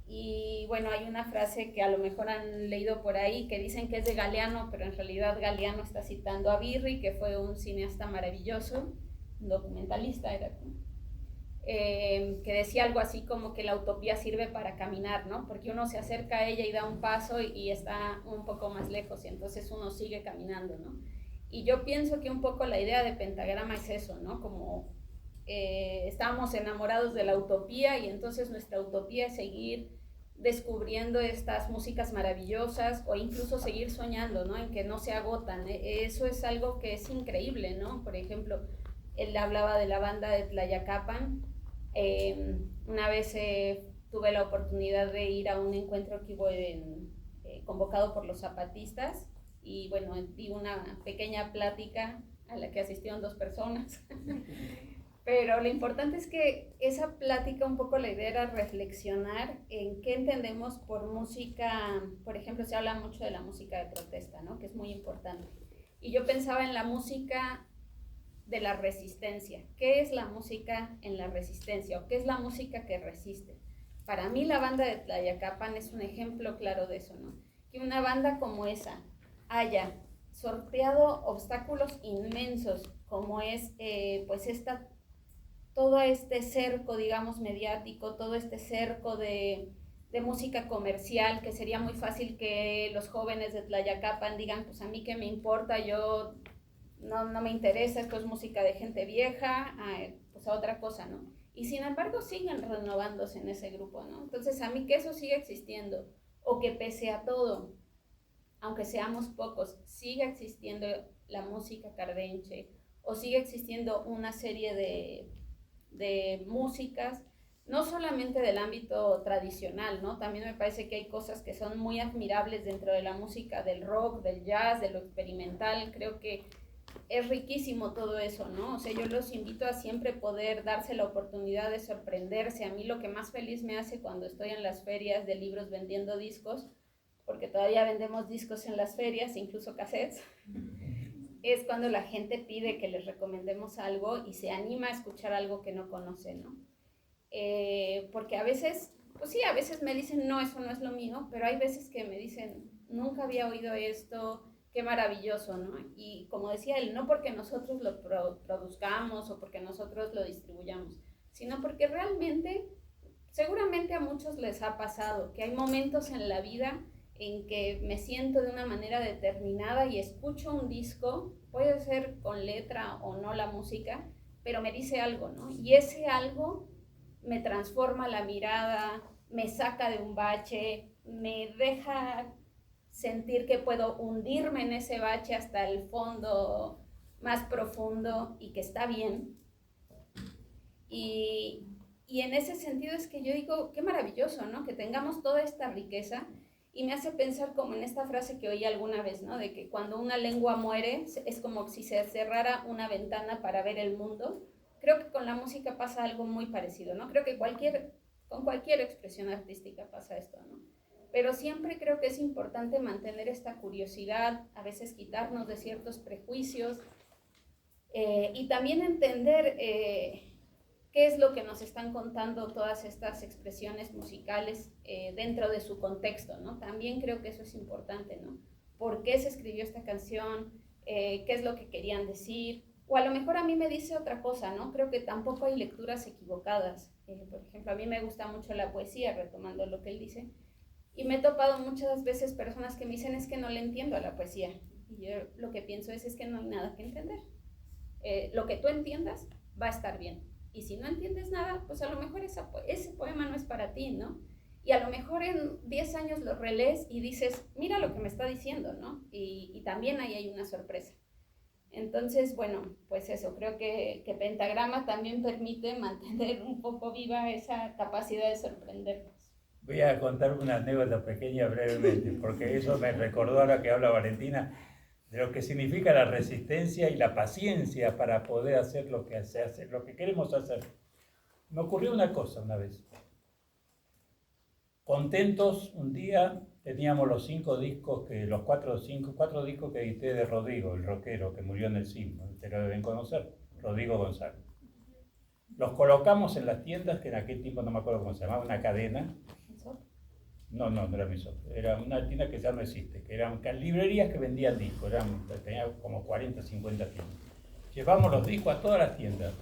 Y bueno, hay una frase que a lo mejor han leído por ahí que dicen que es de Galeano, pero en realidad Galeano está citando a Birri, que fue un cineasta maravilloso, un documentalista era, que decía algo así como que la utopía sirve para caminar, ¿no? Porque uno se acerca a ella y da un paso y está un poco más lejos y entonces uno sigue caminando, ¿no? Y yo pienso que un poco la idea de Pentagrama es eso, ¿no? Como estábamos enamorados de la utopía y entonces nuestra utopía es seguir descubriendo estas músicas maravillosas o incluso seguir soñando, ¿no? En que no se agotan. Eso es algo que es increíble, ¿no? Por ejemplo, él hablaba de la banda de Tlayacapan. Una vez tuve la oportunidad de ir a un encuentro que hubo convocado por los zapatistas y bueno, di una pequeña plática a la que asistieron 2 personas. Pero lo importante es que esa plática, un poco la idea era reflexionar en qué entendemos por música. Por ejemplo, se habla mucho de la música de protesta, ¿no? Que es muy importante. Y yo pensaba en la música de la resistencia. ¿Qué es la música en la resistencia? ¿O qué es la música que resiste? Para mí la banda de Tlayacapan es un ejemplo claro de eso, ¿no? Que una banda como esa haya sorteado obstáculos inmensos, como es pues todo este cerco, digamos, mediático, todo este cerco de música comercial, que sería muy fácil que los jóvenes de Tlayacapan digan, pues a mí qué me importa, yo no me interesa, esto es música de gente vieja, pues a otra cosa, ¿no? Y sin embargo siguen renovándose en ese grupo, ¿no? Entonces a mí que eso siga existiendo, o que pese a todo, aunque seamos pocos, siga existiendo la música cardenche, o sigue existiendo una serie de músicas, no solamente del ámbito tradicional, ¿no? También me parece que hay cosas que son muy admirables dentro de la música del rock, del jazz, de lo experimental. Creo que es riquísimo todo eso, ¿no? O sea, yo los invito a siempre poder darse la oportunidad de sorprenderse. A mí lo que más feliz me hace cuando estoy en las ferias de libros vendiendo discos, porque todavía vendemos discos en las ferias, incluso cassettes, es cuando la gente pide que les recomendemos algo y se anima a escuchar algo que no conoce, ¿no? Porque a veces, pues sí, a veces me dicen, no, eso no es lo mío, pero hay veces que me dicen, nunca había oído esto, qué maravilloso, ¿no? Y como decía él, no porque nosotros lo produzcamos o porque nosotros lo distribuyamos, sino porque realmente, seguramente a muchos les ha pasado que hay momentos en la vida en que me siento de una manera determinada y escucho un disco, puede ser con letra o no la música, pero me dice algo, ¿no? Y ese algo me transforma la mirada, me saca de un bache, me deja sentir que puedo hundirme en ese bache hasta el fondo más profundo y que está bien. Y en ese sentido es que yo digo, qué maravilloso, ¿no? Que tengamos toda esta riqueza, y me hace pensar como en esta frase que oí alguna vez, ¿no? De que cuando una lengua muere es como si se cerrara una ventana para ver el mundo. Creo que con la música pasa algo muy parecido, ¿no? Creo que con cualquier expresión artística pasa esto, ¿no? Pero siempre creo que es importante mantener esta curiosidad, a veces quitarnos de ciertos prejuicios, y también entender qué es lo que nos están contando todas estas expresiones musicales dentro de su contexto, ¿no? También creo que eso es importante, ¿no? ¿Por qué se escribió esta canción? ¿Qué es lo que querían decir? O a lo mejor a mí me dice otra cosa, ¿no? Creo que tampoco hay lecturas equivocadas. Por ejemplo, a mí me gusta mucho la poesía, retomando lo que él dice, y me he topado muchas veces personas que me dicen, es que no le entiendo a la poesía. Y yo lo que pienso es que no hay nada que entender. Lo que tú entiendas va a estar bien. Y si no entiendes nada, pues a lo mejor ese poema no es para ti, ¿no? Y a lo mejor en 10 años lo relees y dices, mira lo que me está diciendo, ¿no? Y también ahí hay una sorpresa. Entonces, bueno, pues eso, creo que Pentagrama también permite mantener un poco viva esa capacidad de sorprendernos. Voy a contar una anécdota pequeña brevemente, porque eso me recordó ahora que habla Valentina, de lo que significa la resistencia y la paciencia para poder hacer lo que se hace, lo que queremos hacer. Me ocurrió una cosa una vez. Contentos, un día teníamos los 5 discos, los 4 discos que edité de Rodrigo, el rockero que murió en el sismo, te lo deben conocer, Rodrigo González. Los colocamos en las tiendas, que en aquel tiempo no me acuerdo cómo se llamaba, una cadena. No era Misop, era una tienda que ya no existe, que eran librerías que vendían discos, tenía como 40, 50 tiendas. Llevamos los discos a todas las tiendas.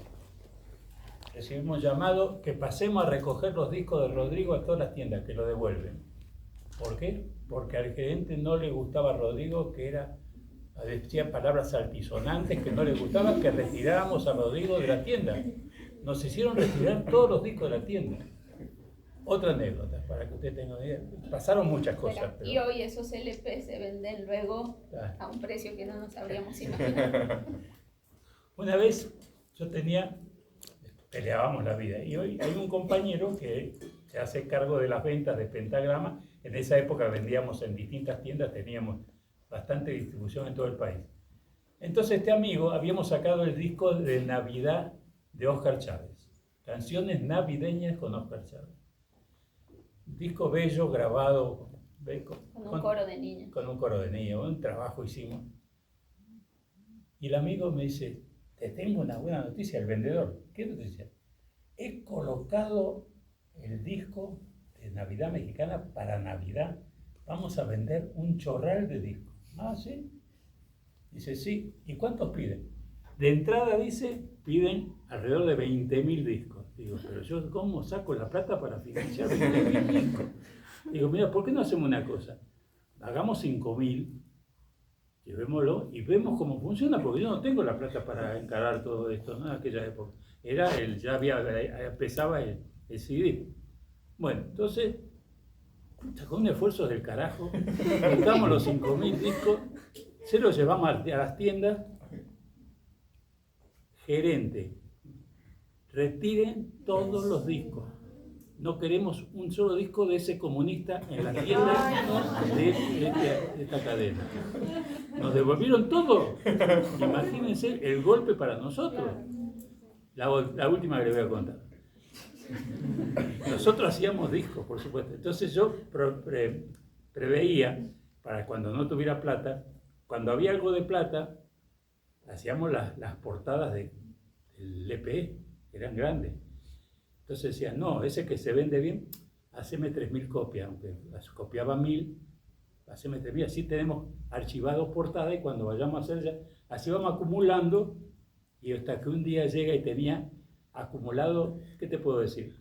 Recibimos llamado que pasemos a recoger los discos de Rodrigo a todas las tiendas, que lo devuelven. ¿Por qué? Porque al gerente no le gustaba a Rodrigo, decía palabras altisonantes que no le gustaba que retiráramos a Rodrigo de la tienda. Nos hicieron retirar todos los discos de la tienda. Otra anécdota, para que usted tenga una idea. Pasaron muchas cosas. Pero... Y hoy esos LP se venden luego a un precio que no nos habríamos imaginado. Una vez peleábamos la vida, y hoy hay un compañero que se hace cargo de las ventas de Pentagrama. En esa época vendíamos en distintas tiendas, teníamos bastante distribución en todo el país. Entonces este amigo, habíamos sacado el disco de Navidad de Óscar Chávez, canciones navideñas con Óscar Chávez. Un disco bello, grabado con un coro de niños. Con un coro de niños, un trabajo hicimos. Y el amigo me dice, te tengo una buena noticia, el vendedor. ¿Qué noticia? He colocado el disco de Navidad Mexicana para Navidad. Vamos a vender un chorral de discos. Ah, ¿sí? Dice, sí. ¿Y cuántos piden? De entrada, dice, piden alrededor de 20.000 discos. Digo, pero yo, ¿cómo saco la plata para financiar 20.000 discos? Digo, mira, ¿por qué no hacemos una cosa? Hagamos 5.000, llevémoslo y vemos cómo funciona, porque yo no tengo la plata para encarar todo esto, ¿no? En aquella época. Pesaba el CD. Bueno, entonces, con un esfuerzo del carajo, juntamos los 5.000 discos, se los llevamos a las tiendas. Gerente, retiren todos los discos. No queremos un solo disco de ese comunista en la tienda de esta cadena. Nos devolvieron todo. Imagínense el golpe para nosotros. La última que les voy a contar. Nosotros hacíamos discos, por supuesto. Entonces yo preveía, para cuando no tuviera plata, cuando había algo de plata, hacíamos las portadas del EP, que eran grandes. Entonces decían, no, ese que se vende bien, haceme 3.000 copias, aunque las copiaba 1.000, haceme 3.000, así tenemos archivados portadas y cuando vayamos a hacer ya, así vamos acumulando, y hasta que un día llega y tenía acumulado, ¿qué te puedo decir?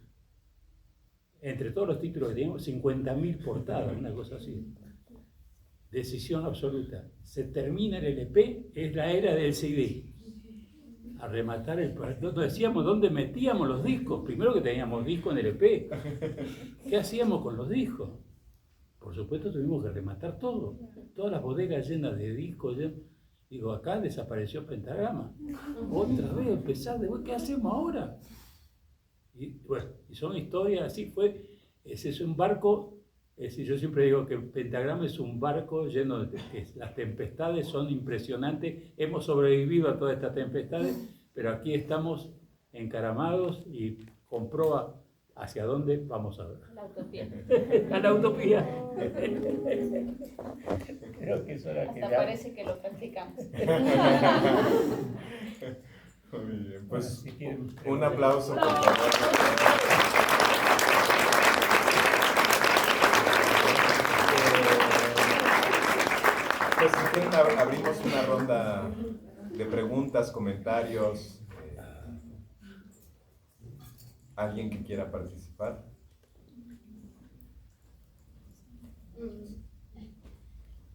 Entre todos los títulos que teníamos, 50.000 portadas, una cosa así. Decisión absoluta. Se termina el LP, es la era del CD. a rematar el proyecto. Nos decíamos dónde metíamos los discos. Primero que teníamos discos en el EP. ¿Qué hacíamos con los discos? Por supuesto tuvimos que rematar todo. Todas las bodegas llenas de discos. Digo, acá desapareció Pentagrama. Otra vez empezar, ¿qué hacemos ahora? Y bueno, y son historias así. Ese es un barco. Es decir, yo siempre digo que el Pentagrama es un barco lleno de que las tempestades son impresionantes. Hemos sobrevivido a todas estas tempestades, pero aquí estamos encaramados y con proa hacia dónde vamos a ver. La utopía. A la utopía. Creo que eso era Hasta parece que lo practicamos. Muy bien, pues si quieren, un aplauso. Por favor. Pues si quieren abrimos una ronda de preguntas, comentarios. ¿Alguien que quiera participar?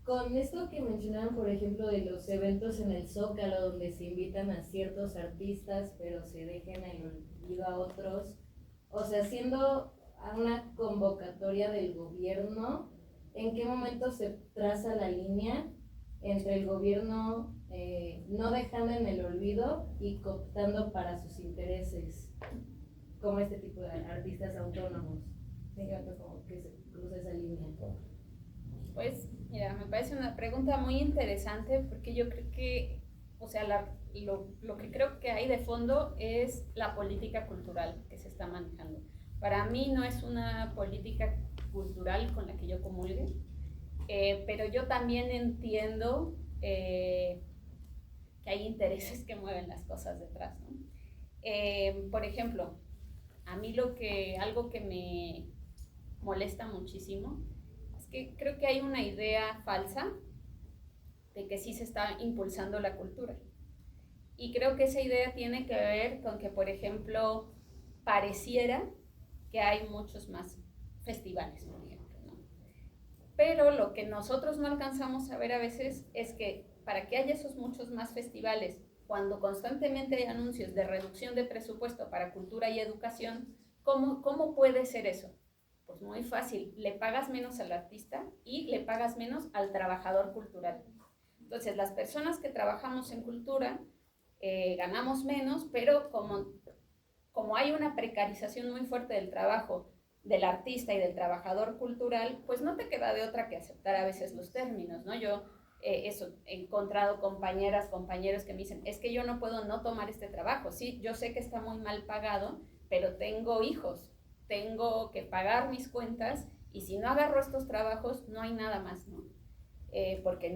Con esto que mencionaban, por ejemplo, de los eventos en el Zócalo, donde se invitan a ciertos artistas, pero se dejan en el olvido a otros, o sea, siendo una convocatoria del gobierno, ¿en qué momento se traza la línea entre el gobierno no dejando en el olvido y cooptando para sus intereses, como este tipo de artistas autónomos? Como que se cruza esa línea. Pues, mira, me parece una pregunta muy interesante porque yo creo que, o sea, lo que creo que hay de fondo es la política cultural que se está manejando. Para mí no es una política cultural con la que yo comulgue, pero yo también entiendo que hay intereses que mueven las cosas detrás, ¿no? Por ejemplo, a mí algo que me molesta muchísimo es que creo que hay una idea falsa de que sí se está impulsando la cultura. Y creo que esa idea tiene que ver con que, por ejemplo, pareciera que hay muchos más festivales, por ejemplo, ¿no? Pero lo que nosotros no alcanzamos a ver a veces es que para que haya esos muchos más festivales, cuando constantemente hay anuncios de reducción de presupuesto para cultura y educación, ¿cómo puede ser eso? Pues muy fácil, le pagas menos al artista y le pagas menos al trabajador cultural. Entonces, las personas que trabajamos en cultura ganamos menos, pero como hay una precarización muy fuerte del trabajo del artista y del trabajador cultural, pues no te queda de otra que aceptar a veces los términos, ¿no? Yo he encontrado compañeros que me dicen, es que yo no puedo no tomar este trabajo, sí, yo sé que está muy mal pagado, pero tengo hijos, tengo que pagar mis cuentas y si no agarro estos trabajos no hay nada más, ¿no? Porque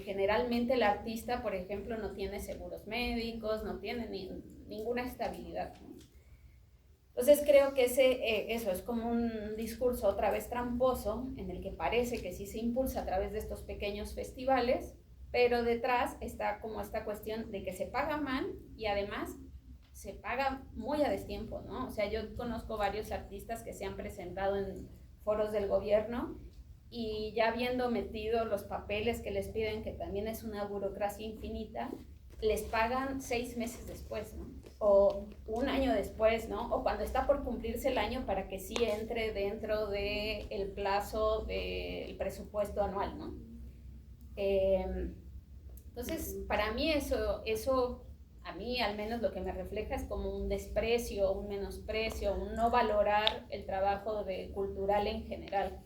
generalmente el artista, por ejemplo, no tiene seguros médicos, no tiene ninguna estabilidad, ¿no? Entonces creo que eso es como un discurso otra vez tramposo en el que parece que sí se impulsa a través de estos pequeños festivales, pero detrás está como esta cuestión de que se paga mal y además se paga muy a destiempo, ¿no? O sea, yo conozco varios artistas que se han presentado en foros del gobierno y ya habiendo metido los papeles que les piden, que también es una burocracia infinita, les pagan 6 meses después, ¿no? O un año después, ¿no? O cuando está por cumplirse el año para que sí entre dentro del plazo del presupuesto anual, ¿no? Entonces, para mí eso a mí al menos lo que me refleja es como un desprecio, un menosprecio, un no valorar el trabajo cultural en general.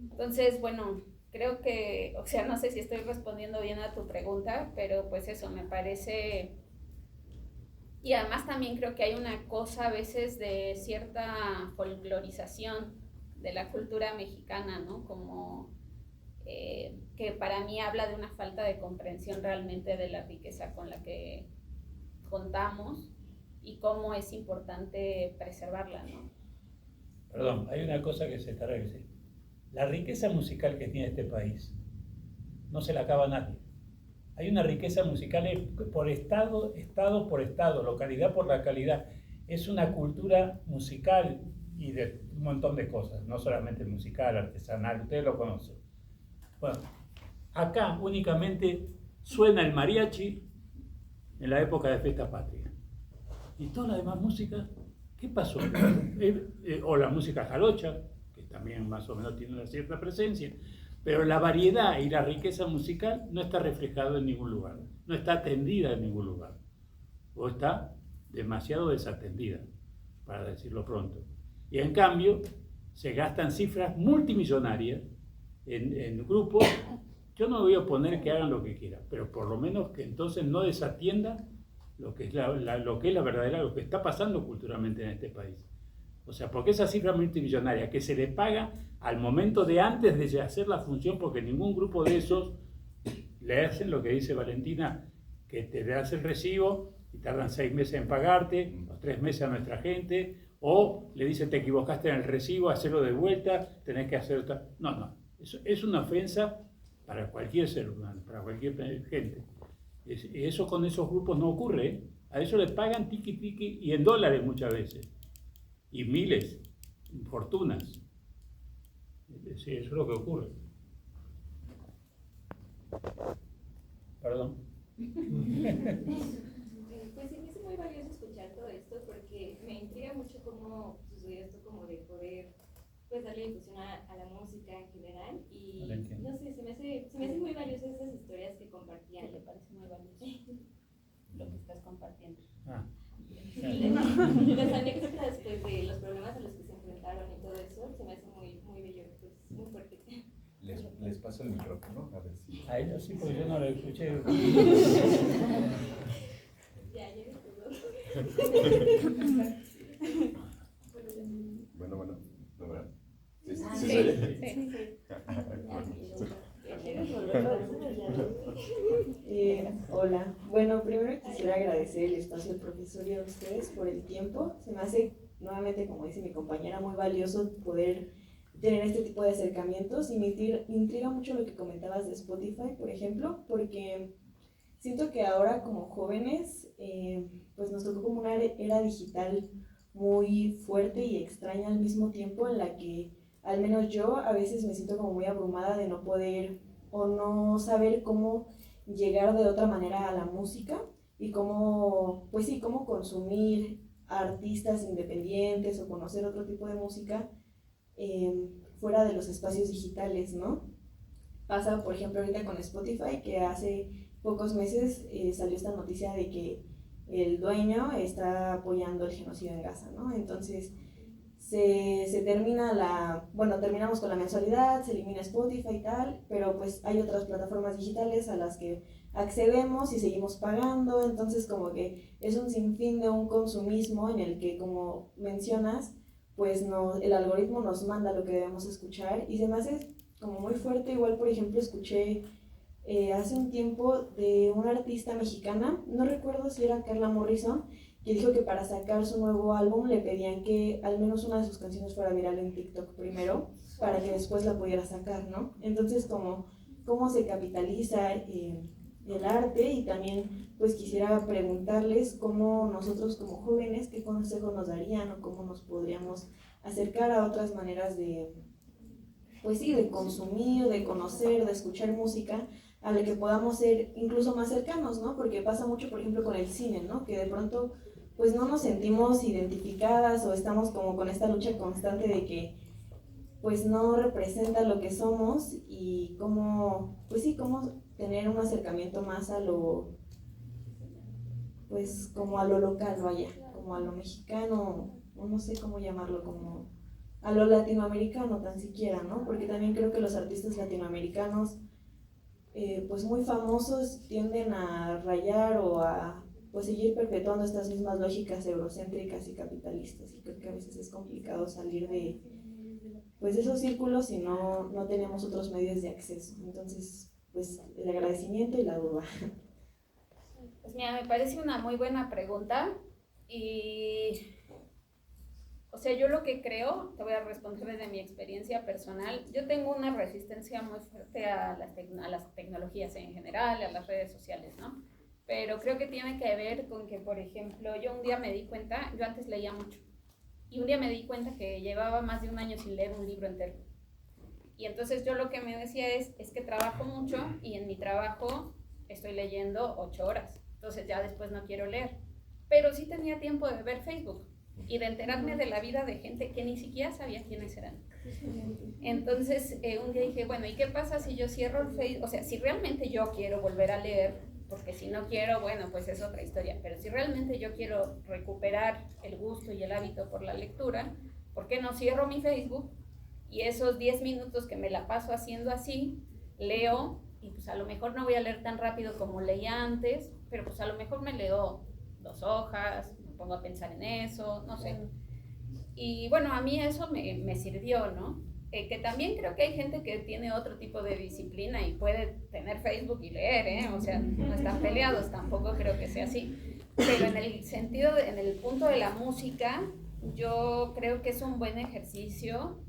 Entonces, bueno, creo que, o sea, no sé si estoy respondiendo bien a tu pregunta, pero pues eso me parece. Y además también creo que hay una cosa a veces de cierta folclorización de la cultura mexicana, ¿no? Como que para mí habla de una falta de comprensión realmente de la riqueza con la que contamos y cómo es importante preservarla, ¿no? Perdón, hay una cosa que se está revisando. La riqueza musical que tiene este país no se la acaba nadie. Hay una riqueza musical por estado por estado, localidad por localidad. Es una cultura musical y de un montón de cosas, no solamente musical, artesanal, ustedes lo conocen. Bueno, acá únicamente suena el mariachi, en la época de Fiesta Patria. Y toda la demás música, ¿qué pasó? O la música jarocha, que también más o menos tiene una cierta presencia, pero la variedad y la riqueza musical no está reflejada en ningún lugar, no está atendida en ningún lugar, o está demasiado desatendida, para decirlo pronto. Y en cambio, se gastan cifras multimillonarias en grupos. Yo no voy a oponer que hagan lo que quieran, pero por lo menos que entonces no desatiendan lo que es lo que es la verdadera, lo que está pasando culturalmente en este país. O sea, porque esa cifra multimillonaria que se le paga al momento de antes de hacer la función, porque ningún grupo de esos le hacen lo que dice Valentina, que te das el recibo y tardan 6 meses en pagarte, o 3 meses a nuestra gente, o le dicen te equivocaste en el recibo, hacerlo de vuelta, tenés que hacer otra. No, eso es una ofensa para cualquier ser humano, para cualquier gente. Eso con esos grupos no ocurre, ¿eh? A eso les pagan tiqui y en dólares muchas veces. Y miles, fortunas. Sí, eso es lo que ocurre. Perdón. Pues sí, me hizo muy valioso escuchar todo esto porque me intriga mucho cómo sucedió esto como de poder pues darle difusión a la música en general y no sé, se me hace muy valioso esas historias que compartían. ¿Qué le parece muy valioso lo que estás compartiendo? Las anécdotas pues, de los problemas a los que se enfrentaron y todo eso se me hace muy, muy bello, pues muy fuerte. Les paso el micrófono, a ver si... A ella sí, porque yo no la escuché. Ya me pudo. Bueno, ¿no, verdad? ¿Sí, Sí, se oye? sí. Hola, bueno, primero quisiera agradecer el espacio al profesor y a ustedes por el tiempo. Se me hace, nuevamente, como dice mi compañera, muy valioso poder tener este tipo de acercamientos y me intriga mucho lo que comentabas de Spotify, por ejemplo, porque siento que ahora como jóvenes, pues nos tocó como una era digital muy fuerte y extraña al mismo tiempo, en la que al menos yo a veces me siento como muy abrumada de no poder o no saber cómo llegar de otra manera a la música y cómo, pues sí, cómo consumir artistas independientes o conocer otro tipo de música fuera de los espacios digitales, ¿no? Pasa, por ejemplo, ahorita con Spotify, que hace pocos meses salió esta noticia de que el dueño está apoyando el genocidio en Gaza, ¿no? Entonces se termina terminamos con la mensualidad, se elimina Spotify y tal, pero pues hay otras plataformas digitales a las que accedemos y seguimos pagando, entonces como que es un sinfín de un consumismo en el que, como mencionas, pues el algoritmo nos manda lo que debemos escuchar y se me hace como muy fuerte. Igual, por ejemplo, escuché hace un tiempo de una artista mexicana, no recuerdo si era Carla Morrison, que dijo que para sacar su nuevo álbum le pedían que al menos una de sus canciones fuera viral en TikTok primero, para que después la pudiera sacar, ¿no? Entonces, cómo se capitaliza el arte, y también pues quisiera preguntarles cómo nosotros como jóvenes, qué consejos nos darían o cómo nos podríamos acercar a otras maneras de, pues sí, de consumir, de conocer, de escuchar música, a la que podamos ser incluso más cercanos, ¿no? Porque pasa mucho, por ejemplo, con el cine, ¿no? Que de pronto pues no nos sentimos identificadas o estamos como con esta lucha constante de que pues no representa lo que somos, y cómo, pues sí, cómo tener un acercamiento más a lo, pues como a lo local, vaya, como a lo mexicano, o no sé cómo llamarlo, como a lo latinoamericano tan siquiera, ¿no? Porque también creo que los artistas latinoamericanos, pues muy famosos, tienden a rayar o a pues seguir perpetuando estas mismas lógicas eurocéntricas y capitalistas, y creo que a veces es complicado salir de pues esos círculos si no tenemos otros medios de acceso. Entonces, pues el agradecimiento y la duda. Pues mira, me parece una muy buena pregunta y, o sea, yo lo que creo, te voy a responder desde mi experiencia personal. Yo tengo una resistencia muy fuerte a las tecnologías en general, a las redes sociales, ¿no? Pero creo que tiene que ver con que, por ejemplo, yo un día me di cuenta, yo antes leía mucho, y un día me di cuenta que llevaba más de un año sin leer un libro entero. Y entonces yo lo que me decía es que trabajo mucho y en mi trabajo estoy leyendo 8 horas. entonces ya después no quiero leer. Pero sí tenía tiempo de ver Facebook y de enterarme de la vida de gente que ni siquiera sabía quiénes eran. Entonces un día dije, bueno, ¿y qué pasa si yo cierro el Facebook? O sea, si realmente yo quiero volver a leer, porque si no quiero, bueno, pues es otra historia, pero si realmente yo quiero recuperar el gusto y el hábito por la lectura, ¿por qué no cierro mi Facebook? Y esos 10 minutos que me la paso haciendo así, leo, y pues a lo mejor no voy a leer tan rápido como leía antes, pero pues a lo mejor me leo 2 hojas, me pongo a pensar en eso, no sé. Y bueno, a mí eso me sirvió, ¿no? Que también creo que hay gente que tiene otro tipo de disciplina y puede tener Facebook y leer, ¿eh? O sea, no están peleados, tampoco creo que sea así. Pero en el sentido, en el punto de la música, yo creo que es un buen ejercicio.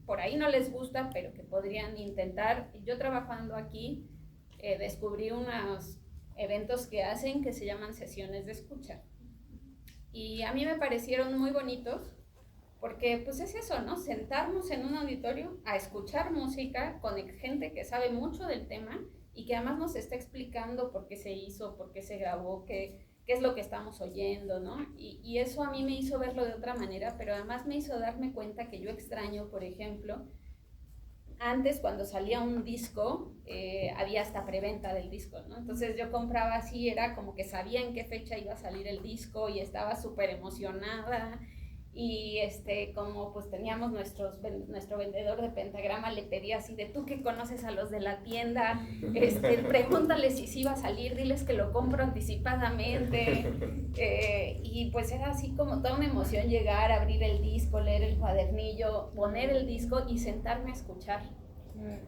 Por ahí no les gusta, pero que podrían intentar. Yo trabajando aquí, descubrí unos eventos que hacen que se llaman sesiones de escucha. Y a mí me parecieron muy bonitos, porque pues es eso, ¿no? Sentarnos en un auditorio a escuchar música con gente que sabe mucho del tema y que además nos está explicando por qué se hizo, por qué se grabó, qué es lo que estamos oyendo, ¿no? Y eso a mí me hizo verlo de otra manera, pero además me hizo darme cuenta que yo extraño, por ejemplo, antes cuando salía un disco, había hasta preventa del disco, ¿no? Entonces yo compraba así, era como que sabía en qué fecha iba a salir el disco y estaba súper emocionada. Y como pues teníamos nuestro vendedor de Pentagrama, le pedía así de, tú que conoces a los de la tienda, pregúntales si sí va a salir, diles que lo compro anticipadamente. Y pues era así como toda una emoción llegar, abrir el disco, leer el cuadernillo, poner el disco y sentarme a escuchar.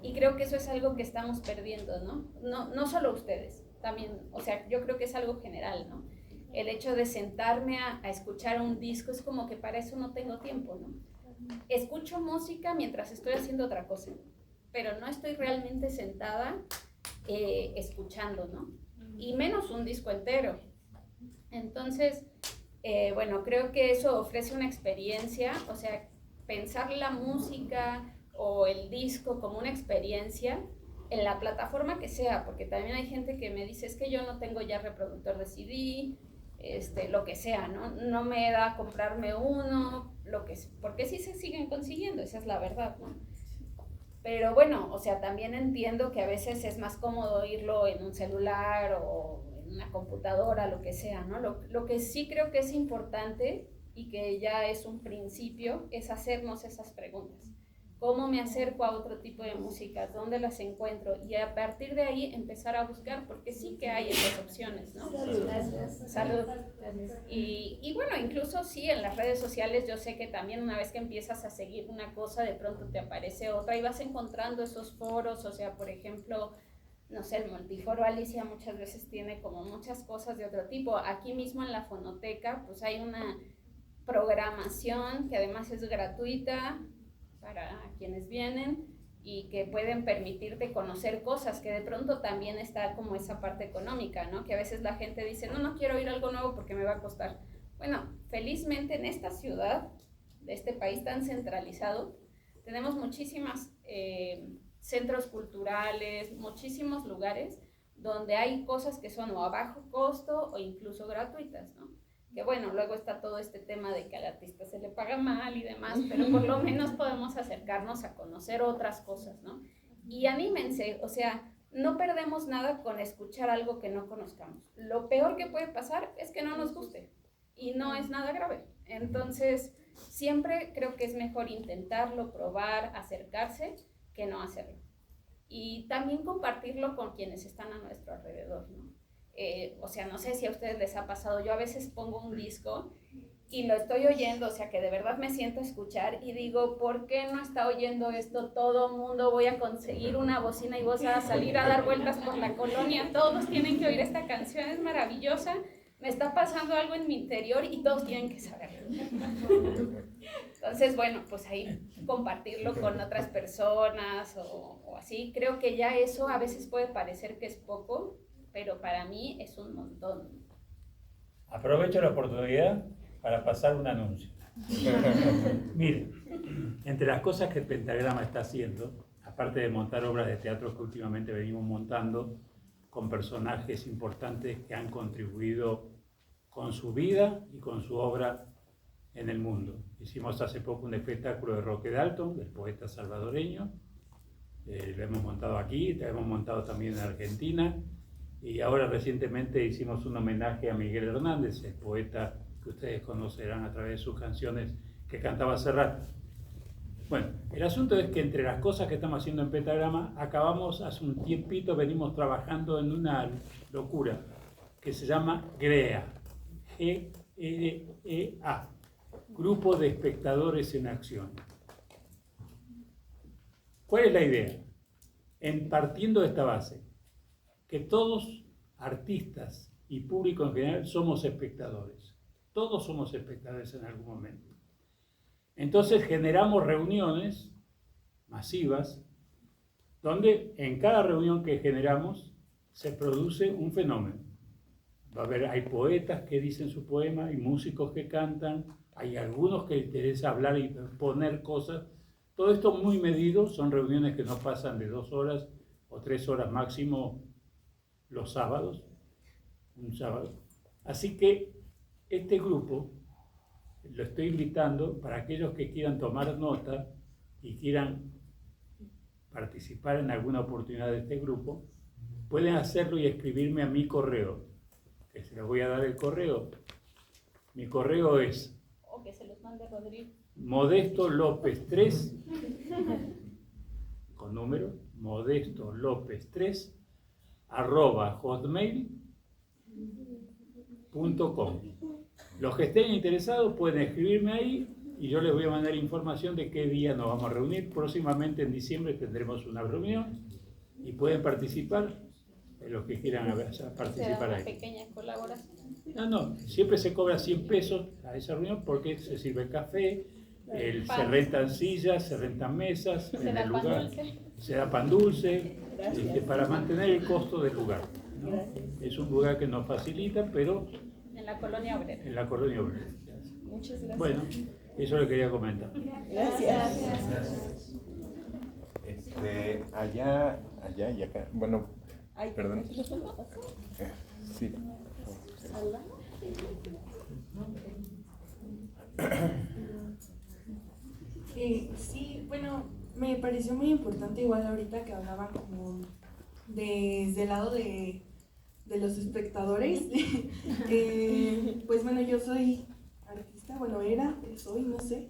Y creo que eso es algo que estamos perdiendo, ¿no? No solo ustedes, también, o sea, yo creo que es algo general, ¿no? El hecho de sentarme a escuchar un disco es como que para eso no tengo tiempo, ¿no? Escucho música mientras estoy haciendo otra cosa, pero no estoy realmente sentada escuchando, ¿no? Y menos un disco entero. Entonces, bueno, creo que eso ofrece una experiencia, o sea, pensar la música o el disco como una experiencia en la plataforma que sea, porque también hay gente que me dice, es que yo no tengo ya reproductor de CD, lo que sea, ¿no? No me da a comprarme uno, porque sí se siguen consiguiendo, esa es la verdad, ¿no? Pero bueno, o sea, también entiendo que a veces es más cómodo oírlo en un celular o en una computadora, lo que sea, ¿no? Lo que sí creo que es importante y que ya es un principio es hacernos esas preguntas. ¿Cómo me acerco a otro tipo de música? ¿Dónde las encuentro? Y a partir de ahí empezar a buscar, porque sí que hay esas opciones, ¿no? Gracias. Salud. Y bueno, incluso sí, en las redes sociales yo sé que también una vez que empiezas a seguir una cosa, de pronto te aparece otra y vas encontrando esos foros, o sea, por ejemplo, no sé, el Multiforo Alicia muchas veces tiene como muchas cosas de otro tipo. Aquí mismo en la fonoteca, pues hay una programación que además es gratuita para quienes vienen y que pueden permitirte conocer cosas, que de pronto también está como esa parte económica, ¿no? Que a veces la gente dice, no quiero oír algo nuevo porque me va a costar. Bueno, felizmente en esta ciudad, de este país tan centralizado, tenemos muchísimos centros culturales, muchísimos lugares donde hay cosas que son o a bajo costo o incluso gratuitas, ¿no? Que bueno, luego está todo este tema de que al artista se le paga mal y demás, pero por lo menos podemos acercarnos a conocer otras cosas, ¿no? Y anímense, o sea, no perdemos nada con escuchar algo que no conozcamos. Lo peor que puede pasar es que no nos guste y no es nada grave. Entonces, siempre creo que es mejor intentarlo, probar, acercarse, que no hacerlo. Y también compartirlo con quienes están a nuestro alrededor, ¿no? O sea, no sé si a ustedes les ha pasado, yo a veces pongo un disco y lo estoy oyendo, o sea, que de verdad me siento a escuchar y digo, ¿por qué no está oyendo esto todo mundo? Voy a conseguir una bocina y voy a salir a dar vueltas por la colonia, todos tienen que oír esta canción, es maravillosa, me está pasando algo en mi interior y todos tienen que saberlo. Entonces, bueno, pues ahí compartirlo con otras personas o así, creo que ya eso a veces puede parecer que es poco, pero para mí es un montón. Aprovecho la oportunidad para pasar un anuncio. Mire, entre las cosas que el Pentagrama está haciendo, aparte de montar obras de teatro que últimamente venimos montando, con personajes importantes que han contribuido con su vida y con su obra en el mundo. Hicimos hace poco un espectáculo de Roque Dalton, del poeta salvadoreño, lo hemos montado aquí, lo hemos montado también en Argentina, y ahora recientemente hicimos un homenaje a Miguel Hernández, el poeta que ustedes conocerán a través de sus canciones que cantaba Serrat. Bueno, el asunto es que entre las cosas que estamos haciendo en Pentagrama, acabamos hace un tiempito, venimos trabajando en una locura que se llama GREA, G-R-E-A, Grupo de Espectadores en Acción. ¿Cuál es la idea? Partiendo de esta base, que todos, artistas y público en general, somos espectadores. Todos somos espectadores en algún momento. Entonces generamos reuniones masivas, donde en cada reunión que generamos se produce un fenómeno. Hay poetas que dicen su poema, hay músicos que cantan, hay algunos que les interesa hablar y poner cosas. Todo esto muy medido, son reuniones que no pasan de 2 horas o 3 horas máximo los sábados, un sábado. Así que este grupo lo estoy invitando para aquellos que quieran tomar nota y quieran participar en alguna oportunidad de este grupo, pueden hacerlo y escribirme a mi correo, que se les voy a dar el correo. Mi correo es O que se los mande Rodrigo. Modesto López 3, con número, Modesto López 3, @hotmail.com. Los que estén interesados pueden escribirme ahí y yo les voy a mandar información de qué día nos vamos a reunir. Próximamente en diciembre tendremos una reunión y pueden participar los que quieran participar ¿Se da una ahí. pequeña colaboración? No, siempre se cobra 100 pesos a esa reunión porque se sirve café, se rentan sillas, se rentan mesas ¿Se en da el pan lugar, dulce? se da pan dulce, para mantener el costo del lugar, ¿no? Es un lugar que nos facilita, pero En la colonia obrera. en la colonia obrera. Muchas gracias. Bueno, eso le quería comentar. Gracias. Allá y acá. Bueno, Ay, perdón. Sí. Sí, bueno, me pareció muy importante igual ahorita que hablaban como desde el lado de los espectadores. Pues bueno, yo soy artista, bueno, soy, no sé.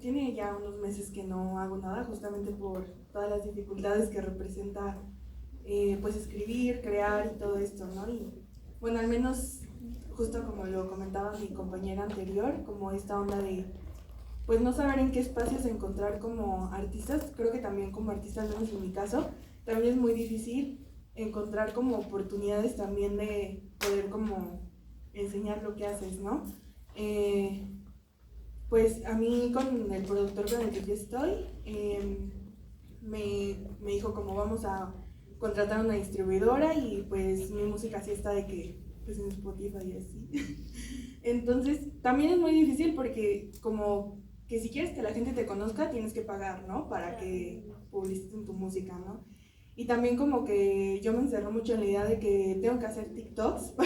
Tiene ya unos meses que no hago nada, justamente por todas las dificultades que representa pues escribir, crear y todo esto, ¿no? Y bueno, al menos justo como lo comentaba mi compañera anterior, como esta onda de pues no saber en qué espacios encontrar como artistas. Creo que también como artista, al menos en mi caso, también es muy difícil encontrar como oportunidades también de poder como enseñar lo que haces, ¿no? Pues a mí con el productor con el que yo estoy, me dijo como vamos a contratar una distribuidora y pues mi música sí está de que pues en Spotify y así. Entonces también es muy difícil porque como que si quieres que la gente te conozca tienes que pagar, ¿no? Para que publiciten tu música, ¿no? Y también como que yo me encerré mucho en la idea de que tengo que hacer TikToks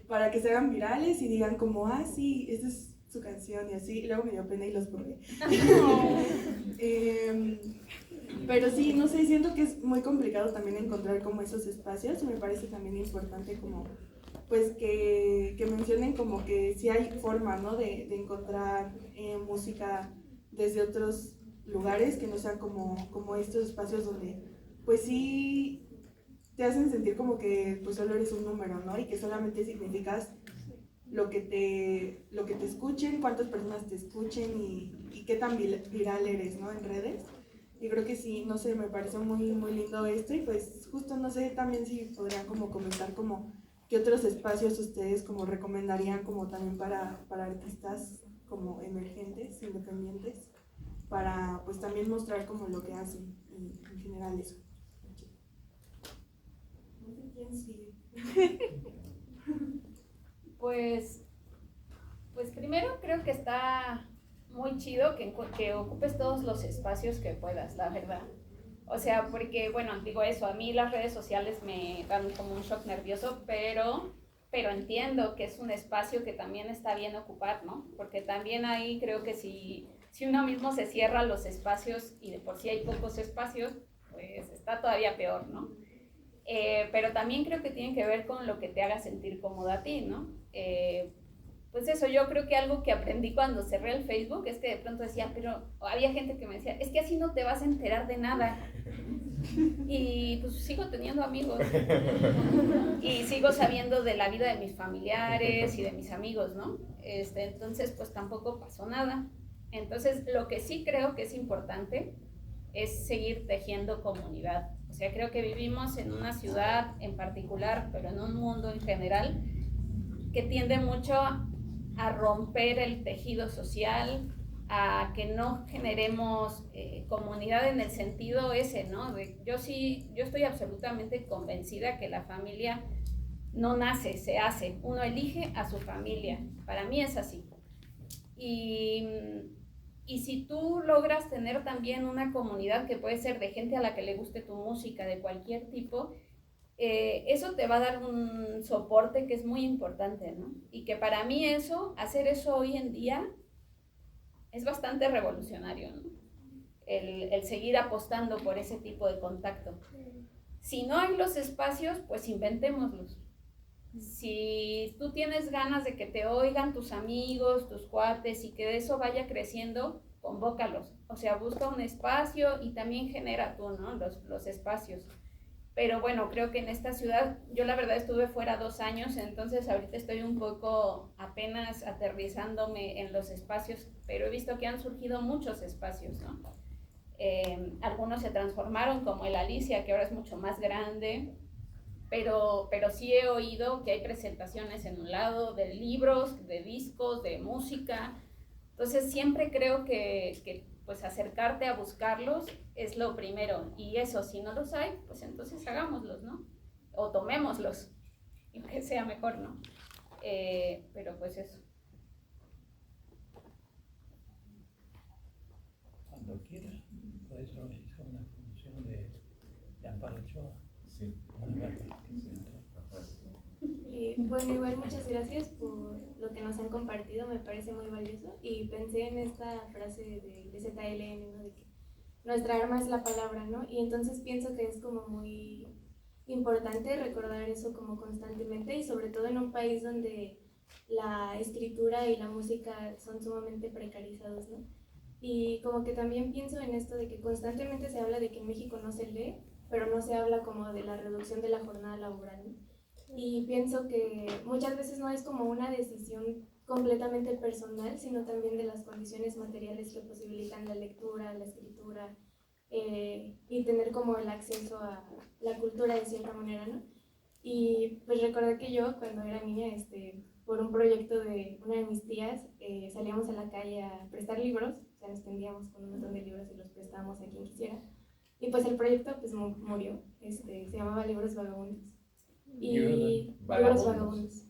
para que se hagan virales y digan como, ah, sí, esta es su canción y así. Y luego me dio pena y los borré. Pero sí, no sé, siento que es muy complicado también encontrar como esos espacios. Me parece también importante como pues que mencionen como que sí hay forma, ¿no? de encontrar música desde otros lugares que no sean como estos espacios donde pues sí te hacen sentir como que pues solo eres un número, ¿no? Y que solamente significas lo que te escuchen, cuántas personas te escuchen y qué tan viral eres, ¿no? En redes. Y creo que sí, no sé, me pareció muy, muy lindo esto y pues justo no sé también si podrían como comentar como qué otros espacios ustedes como recomendarían como también para artistas como emergentes, independientes, para pues también mostrar como lo que hacen en general eso. No sé quién sigue. Pues primero creo que está muy chido que ocupes todos los espacios que puedas, la verdad. O sea, porque, bueno, digo eso, a mí las redes sociales me dan como un shock nervioso, pero entiendo que es un espacio que también está bien ocupar, ¿no? Porque también ahí creo que si uno mismo se cierra los espacios y de por sí hay pocos espacios, pues está todavía peor, ¿no? Pero también creo que tiene que ver con lo que te haga sentir cómoda a ti, ¿no? Pues eso, yo creo que algo que aprendí cuando cerré el Facebook es que de pronto decía, pero había gente que me decía, es que así no te vas a enterar de nada. Y pues sigo teniendo amigos y sigo sabiendo de la vida de mis familiares y de mis amigos, ¿no? Entonces, pues tampoco pasó nada. Entonces, lo que sí creo que es importante es seguir tejiendo comunidad. O sea, creo que vivimos en una ciudad en particular, pero en un mundo en general, que tiende mucho a romper el tejido social, a que no generemos comunidad en el sentido ese, ¿no? Yo estoy absolutamente convencida que la familia no nace, se hace. Uno elige a su familia. Para mí es así. Y si tú logras tener también una comunidad que puede ser de gente a la que le guste tu música, de cualquier tipo, eso te va a dar un soporte que es muy importante, ¿no? Y que para mí hacer eso hoy en día es bastante revolucionario, ¿no? El seguir apostando por ese tipo de contacto. Si no hay los espacios, pues inventémoslos. Si tú tienes ganas de que te oigan tus amigos, tus cuates y que de eso vaya creciendo, convócalos. O sea, busca un espacio y también genera tú, ¿no? Los espacios. Pero bueno, creo que en esta ciudad, yo la verdad estuve fuera 2 años, entonces ahorita estoy un poco apenas aterrizándome en los espacios, pero he visto que han surgido muchos espacios, ¿no? Algunos se transformaron, como el Alicia, que ahora es mucho más grande, pero sí he oído que hay presentaciones en un lado de libros, de discos, de música. Entonces siempre creo que pues acercarte a buscarlos es lo primero. Y eso, si no los hay, pues entonces hagámoslos, ¿no? O tomémoslos, y que sea mejor, ¿no? Pero pues eso. Cuando quieras, puedes organizar una función de Amparo Ochoa. Sí. Bueno, igual muchas gracias por lo que nos han compartido, me parece muy valioso. Y pensé en esta frase de ZLN, ¿no? De que nuestra arma es la palabra, ¿no? Y entonces pienso que es como muy importante recordar eso como constantemente, y sobre todo en un país donde la escritura y la música son sumamente precarizados, ¿no? Y como que también pienso en esto de que constantemente se habla de que en México no se lee, pero no se habla como de la reducción de la jornada laboral, ¿no? Y pienso que muchas veces no es como una decisión completamente personal, sino también de las condiciones materiales que posibilitan la lectura, la escritura, y tener como el acceso a la cultura de cierta manera, ¿no? Y pues recordé que yo cuando era niña, por un proyecto de una de mis tías, salíamos a la calle a prestar libros, o sea, nos tendíamos con un montón de libros y los prestábamos a quien quisiera. Y pues el proyecto pues murió, se llamaba Libros Vagabundos. Libros Vagabundos.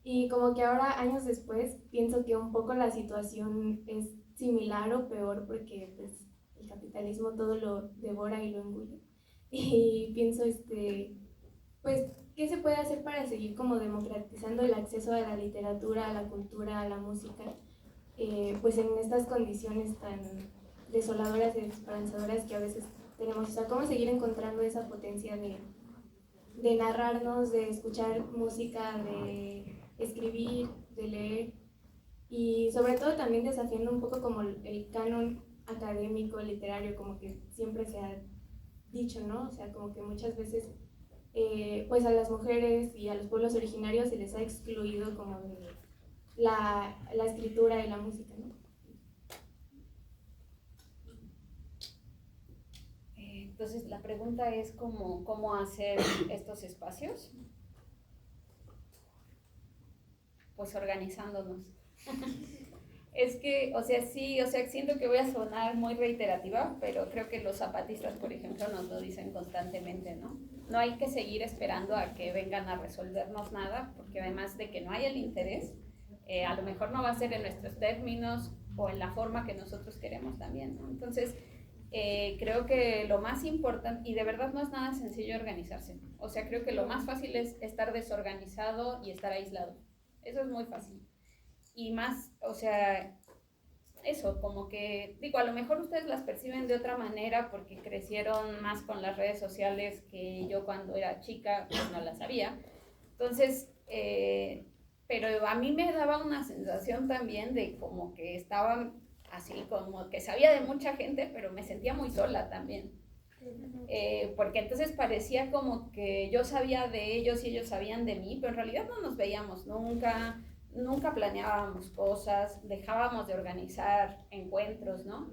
Y como que ahora, años después, pienso que un poco la situación es similar o peor, porque pues el capitalismo todo lo devora y lo engulle. Y pienso, pues, ¿qué se puede hacer para seguir como democratizando el acceso a la literatura, a la cultura, a la música? Pues en estas condiciones tan desoladoras y desesperanzadoras que a veces tenemos. O sea, ¿cómo seguir encontrando esa potencia de narrarnos, de escuchar música, de escribir, de leer? Y sobre todo también desafiando un poco como el canon académico, literario, como que siempre se ha dicho, ¿no? O sea, como que muchas veces pues a las mujeres y a los pueblos originarios se les ha excluido como de la escritura y la música, ¿no? Entonces la pregunta es cómo hacer estos espacios. Pues organizándonos. Es que, o sea, sí, o sea, siento que voy a sonar muy reiterativa, pero creo que los zapatistas, por ejemplo, nos lo dicen constantemente, ¿no? No hay que seguir esperando a que vengan a resolvernos nada, porque además de que no hay el interés, a lo mejor no va a ser en nuestros términos o en la forma que nosotros queremos también, ¿no? Entonces, creo que lo más importante, y de verdad no es nada sencillo organizarse, o sea, creo que lo más fácil es estar desorganizado y estar aislado, eso es muy fácil, y más, o sea, eso, como que, digo, a lo mejor ustedes las perciben de otra manera porque crecieron más con las redes sociales que yo cuando era chica, pues no las sabía, entonces, pero a mí me daba una sensación también de como que estaba así, como que sabía de mucha gente, pero me sentía muy sola también. Porque entonces parecía como que yo sabía de ellos y ellos sabían de mí, pero en realidad no nos veíamos nunca, nunca planeábamos cosas, dejábamos de organizar encuentros, ¿no?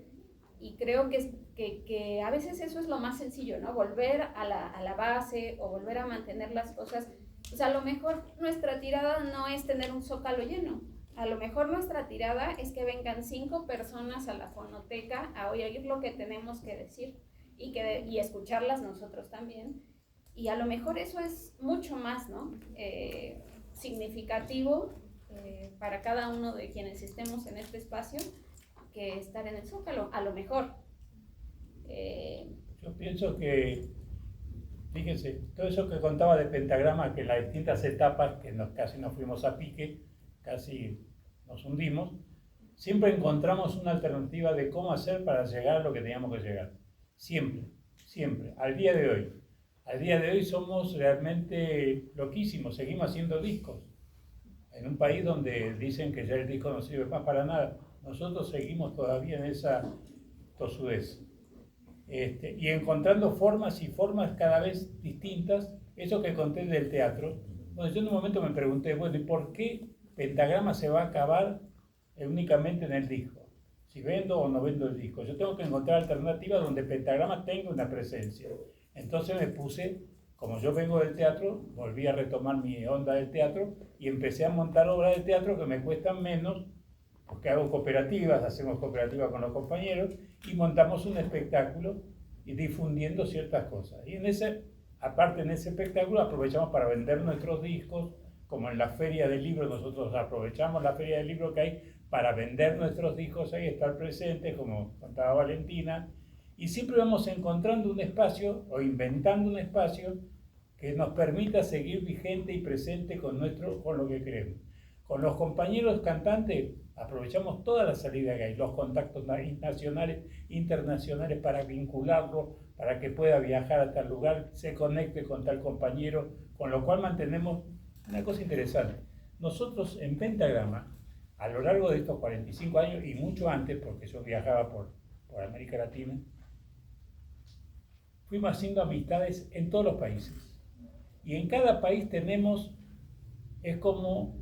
Y creo que a veces eso es lo más sencillo, ¿no? Volver a la base o volver a mantener las cosas. O sea, a lo mejor nuestra tirada no es tener un zócalo lleno. A lo mejor nuestra tirada es que vengan 5 personas a la fonoteca a oír lo que tenemos que decir y escucharlas nosotros también. Y a lo mejor eso es mucho más, ¿no? Significativo para cada uno de quienes estemos en este espacio que estar en el zócalo, a lo mejor. Yo pienso que, fíjense, todo eso que contaba de Pentagrama, que en las distintas etapas, que casi nos fuimos a pique, casi nos hundimos, siempre encontramos una alternativa de cómo hacer para llegar a lo que teníamos que llegar. Siempre, siempre, al día de hoy. Al día de hoy somos realmente loquísimos, seguimos haciendo discos. En un país donde dicen que ya el disco no sirve más para nada, nosotros seguimos todavía en esa tosudez. Y encontrando formas y formas cada vez distintas, eso que conté del teatro. Bueno, yo en un momento me pregunté, bueno, ¿y por qué Pentagrama se va a acabar únicamente en el disco? Si vendo o no vendo el disco. Yo tengo que encontrar alternativas donde Pentagrama tenga una presencia. Entonces me puse, como yo vengo del teatro, volví a retomar mi onda del teatro y empecé a montar obras de teatro que me cuestan menos, porque hago cooperativas, hacemos cooperativas con los compañeros y montamos un espectáculo y difundiendo ciertas cosas. Y aparte en ese espectáculo aprovechamos para vender nuestros discos, como en la feria del libro, nosotros aprovechamos la feria del libro que hay para vender nuestros discos ahí, estar presentes, como contaba Valentina, y siempre vamos encontrando un espacio o inventando un espacio que nos permita seguir vigente y presente con lo que queremos. Con los compañeros cantantes aprovechamos toda la salida que hay, los contactos nacionales, internacionales para vincularlo, para que pueda viajar a tal lugar, se conecte con tal compañero, con lo cual mantenemos una cosa interesante. Nosotros en Pentagrama, a lo largo de estos 45 años y mucho antes, porque yo viajaba por América Latina, fuimos haciendo amistades en todos los países. Y en cada país es como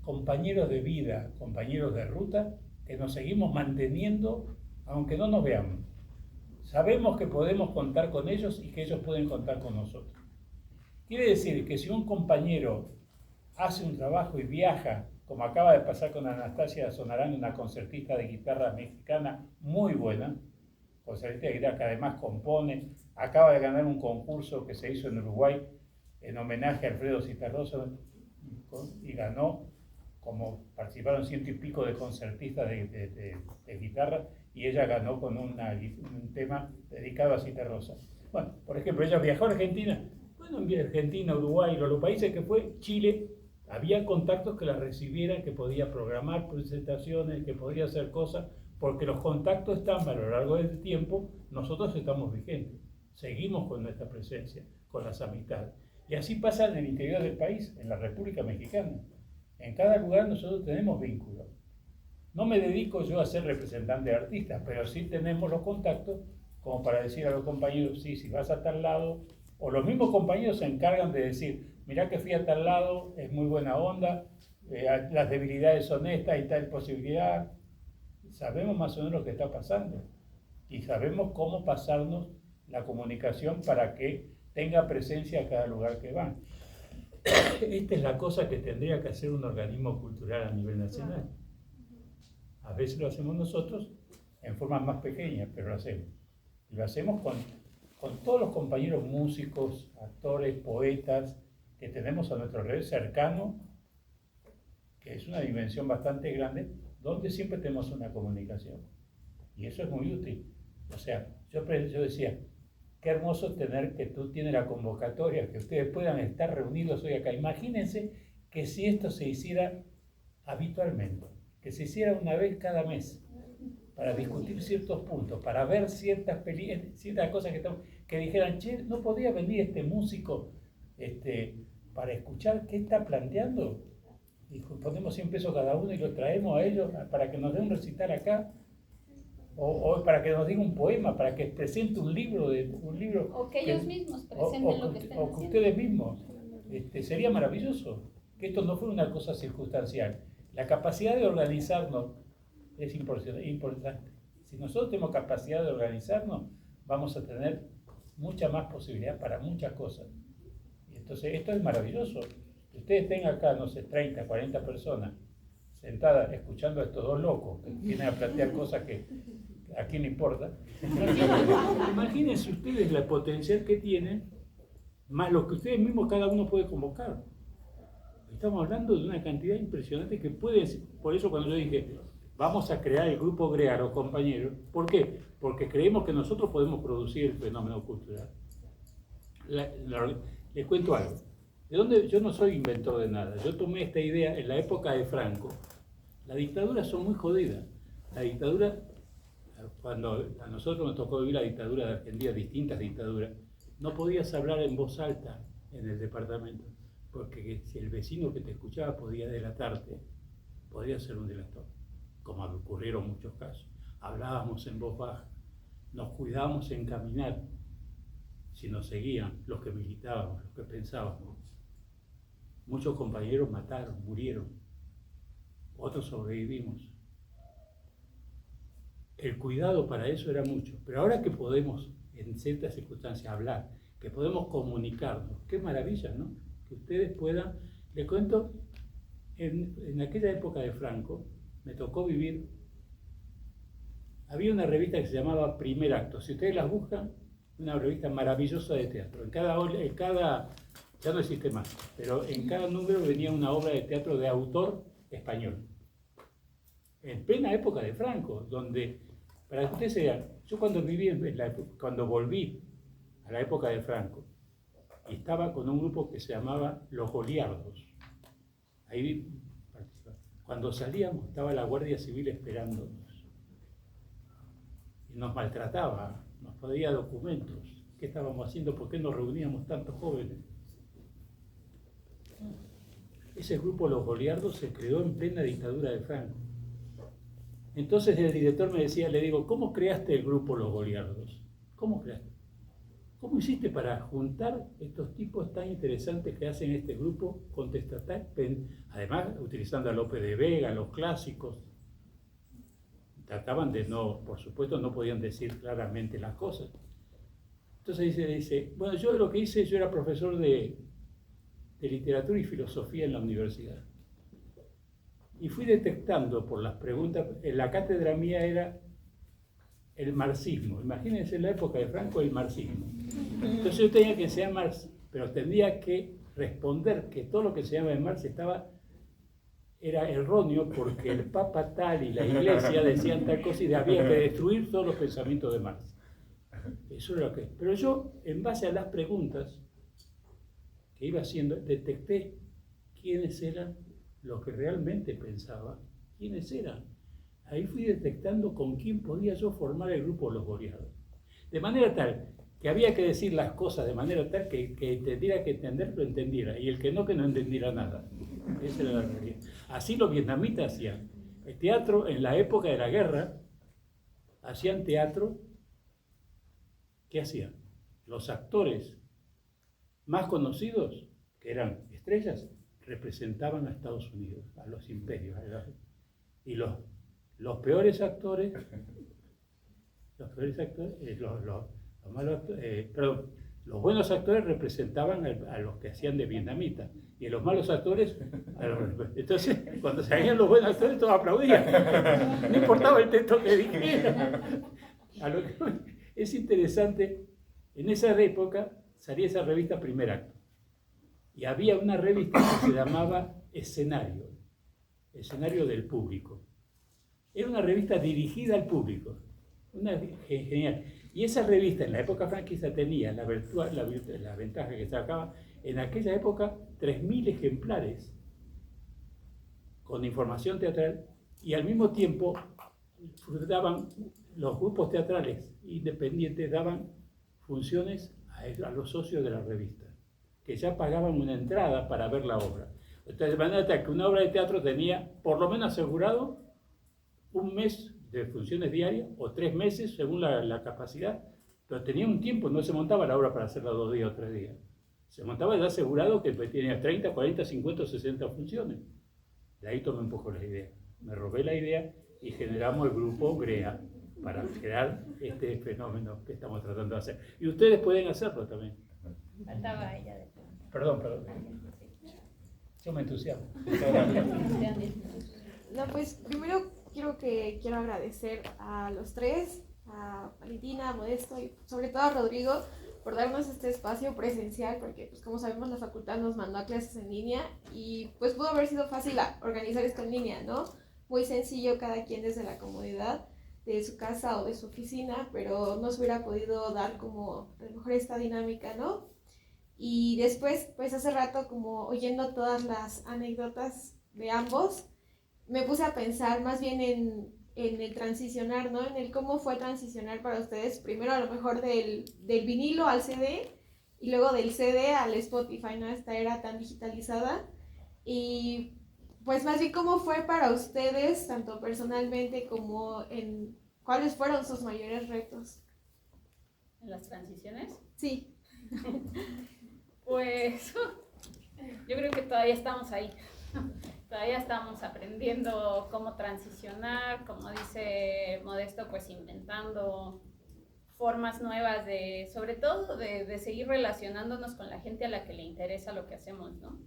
compañeros de vida, compañeros de ruta, que nos seguimos manteniendo aunque no nos veamos. Sabemos que podemos contar con ellos y que ellos pueden contar con nosotros. Quiere decir que si un compañero hace un trabajo y viaja, como acaba de pasar con Anastasia Sonarán, una concertista de guitarra mexicana muy buena, concertista de guitarra que además compone, acaba de ganar un concurso que se hizo en Uruguay en homenaje a Alfredo Zitarrosa y ganó, como participaron 100 y pico de concertistas de guitarra, y ella ganó con un tema dedicado a Zitarrosa. Bueno, por ejemplo, ella viajó a Argentina. Bueno, en Argentina, Uruguay, los países que fue, Chile, había contactos que la recibieran, que podía programar presentaciones, que podía hacer cosas, porque los contactos están a lo largo del tiempo, nosotros estamos vigentes, seguimos con nuestra presencia, con las amistades. Y así pasa en el interior del país, en la República Mexicana. En cada lugar nosotros tenemos vínculos. No me dedico yo a ser representante de artistas, pero sí tenemos los contactos como para decir a los compañeros, sí, si vas a tal lado, o los mismos compañeros se encargan de decir, mirá que fui a tal lado, es muy buena onda, las debilidades son estas y tal posibilidad. Sabemos más o menos lo que está pasando y sabemos cómo pasarnos la comunicación para que tenga presencia a cada lugar que va. Esta es la cosa que tendría que hacer un organismo cultural a nivel nacional. A veces lo hacemos nosotros en forma más pequeña, pero lo hacemos. Y lo hacemos con todos los compañeros músicos, actores, poetas que tenemos a nuestro alrededor cercano, que es una dimensión bastante grande, donde siempre tenemos una comunicación. Y eso es muy útil. O sea, yo decía, qué hermoso tener que tú tienes la convocatoria, que ustedes puedan estar reunidos hoy acá. Imagínense que si esto se hiciera habitualmente, que se hiciera una vez cada mes, para discutir ciertos puntos, para ver ciertas cosas que dijeran, che, no podía venir este músico para escuchar qué está planteando. Y ponemos 100 pesos cada uno y lo traemos a ellos para que nos den un recital acá. O para que nos diga un poema, para que presente un libro. O que ellos mismos presenten lo que estén haciendo. O que ustedes mismos. Sería maravilloso que esto no fuera una cosa circunstancial. La capacidad de organizarnos es importante. Si nosotros tenemos capacidad de organizarnos, vamos a tener mucha más posibilidad para muchas cosas. Y entonces, esto es maravilloso. Que ustedes tengan acá, no sé, 30, 40 personas sentadas escuchando a estos dos locos que vienen a plantear cosas que a quién le importa. Imagínense ustedes la potencial que tienen, más lo que ustedes mismos cada uno puede convocar. Estamos hablando de una cantidad impresionante que puede, por eso cuando yo dije, vamos a crear el grupo GREA, los compañeros, ¿por qué? Porque creemos que nosotros podemos producir el fenómeno cultural. Les cuento algo. Yo no soy inventor de nada. Yo tomé esta idea en la época de Franco. Las dictaduras son muy jodidas. La dictadura, cuando a nosotros nos tocó vivir la dictadura de Argentina, distintas dictaduras, no podías hablar en voz alta en el departamento, porque si el vecino que te escuchaba podía delatarte, podía ser un delator, como ocurrieron muchos casos. Hablábamos en voz baja, nos cuidábamos en caminar, si nos seguían los que militábamos, los que pensábamos. Muchos compañeros murieron, otros sobrevivimos. El cuidado para eso era mucho, pero ahora que podemos, en ciertas circunstancias, hablar, que podemos comunicarnos, qué maravilla, ¿no? Que ustedes puedan, les cuento, en aquella época de Franco, me tocó vivir, había una revista que se llamaba Primer Acto, si ustedes las buscan, una revista maravillosa de teatro, en cada ya no existe más, pero en cada número venía una obra de teatro de autor español, en plena época de Franco, donde, para que ustedes vean, yo cuando volví a la época de Franco, y estaba con un grupo que se llamaba Los Goliardos. Ahí participaba. Cuando salíamos estaba la Guardia Civil esperándonos. Y nos maltrataba, nos pedía documentos. ¿Qué estábamos haciendo? ¿Por qué nos reuníamos tantos jóvenes? Ese grupo Los Goliardos se creó en plena dictadura de Franco. Entonces el director me decía, le digo, ¿cómo creaste el grupo Los Goliardos? ¿Cómo creaste? ¿Cómo hiciste para juntar estos tipos tan interesantes que hacen este grupo contestatario? Además, utilizando a Lope de Vega, los clásicos. Trataban de no, por supuesto, no podían decir claramente las cosas. Entonces dice, bueno, yo lo que hice, yo era profesor de literatura y filosofía en la universidad. Y fui detectando por las preguntas, en la cátedra mía era el marxismo. Imagínense en la época de Franco el marxismo. Entonces yo tenía que enseñar Marx, pero tendría que responder que todo lo que se llama en Marx era erróneo porque el Papa tal y la Iglesia decían tal cosa y había que destruir todos los pensamientos de Marx. Eso era lo que... Pero yo, en base a las preguntas que iba haciendo, detecté quiénes eran los que realmente pensaban, quiénes eran. Ahí fui detectando con quién podía yo formar el grupo Los Goliardos. De manera tal que había que decir las cosas de manera tal que entendiera que entender lo entendiera, y el que no entendiera nada. Esa era la realidad. Así los vietnamitas hacían. El teatro en la época de la guerra, hacían teatro. ¿Qué hacían? Los actores más conocidos, que eran estrellas, representaban a Estados Unidos, a los imperios. Y los peores actores, los buenos actores representaban a los que hacían de vietnamitas, y los malos actores, entonces cuando salían los buenos actores todos aplaudían, no importaba el texto que dijera. Es interesante, en esa época salía esa revista Primer Acto, y había una revista que se llamaba Escenario del Público. Era una revista dirigida al público. Genial. Y esa revista en la época franquista tenía la ventaja que sacaba en aquella época 3.000 ejemplares con información teatral, y al mismo tiempo daban, los grupos teatrales independientes daban funciones a los socios de la revista, que ya pagaban una entrada para ver la obra. Entonces, de manera que una obra de teatro tenía por lo menos asegurado un mes de funciones diarias o 3 meses según la capacidad, pero tenía un tiempo, no se montaba la obra para hacerla 2 días o 3 días. Se montaba ya asegurado que tenía 30, 40, 50 o 60 funciones. De ahí tomé un poco la idea. Me robé la idea y generamos el grupo GREA para crear este fenómeno que estamos tratando de hacer. Y ustedes pueden hacerlo también. Faltaba ella de Perdón. Yo me entusiasmo. No, pues primero quiero agradecer a los tres, a Valentina, a Modesto y sobre todo a Rodrigo por darnos este espacio presencial, porque pues como sabemos la facultad nos mandó a clases en línea y pues pudo haber sido fácil organizar esto en línea, ¿no? Muy sencillo, cada quien desde la comodidad de su casa o de su oficina, pero no se hubiera podido dar como a lo mejor esta dinámica, ¿no? Y después, pues hace rato como oyendo todas las anécdotas de ambos, me puse a pensar más bien en el transicionar, ¿no? En el cómo fue transicionar para ustedes, primero a lo mejor del vinilo al CD y luego del CD al Spotify, ¿no? Esta era tan digitalizada. Y pues más bien cómo fue para ustedes, tanto personalmente como en cuáles fueron sus mayores retos. ¿En las transiciones? Sí. Pues yo creo que todavía estamos ahí. Todavía estamos aprendiendo cómo transicionar, como dice Modesto, pues inventando formas nuevas sobre todo de seguir relacionándonos con la gente a la que le interesa lo que hacemos, ¿no?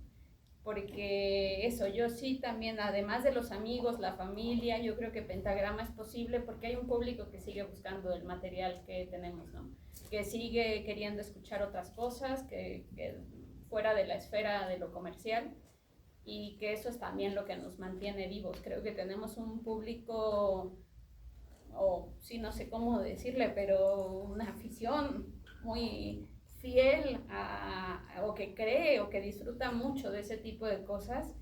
Porque eso, yo sí también, además de los amigos, la familia, yo creo que Pentagrama es posible porque hay un público que sigue buscando el material que tenemos, ¿no? Que sigue queriendo escuchar otras cosas, que fuera de la esfera de lo comercial, y que eso es también lo que nos mantiene vivos. Creo que tenemos un público, o sí, no sé cómo decirle, pero una afición muy fiel o que cree o que disfruta mucho de ese tipo de cosas,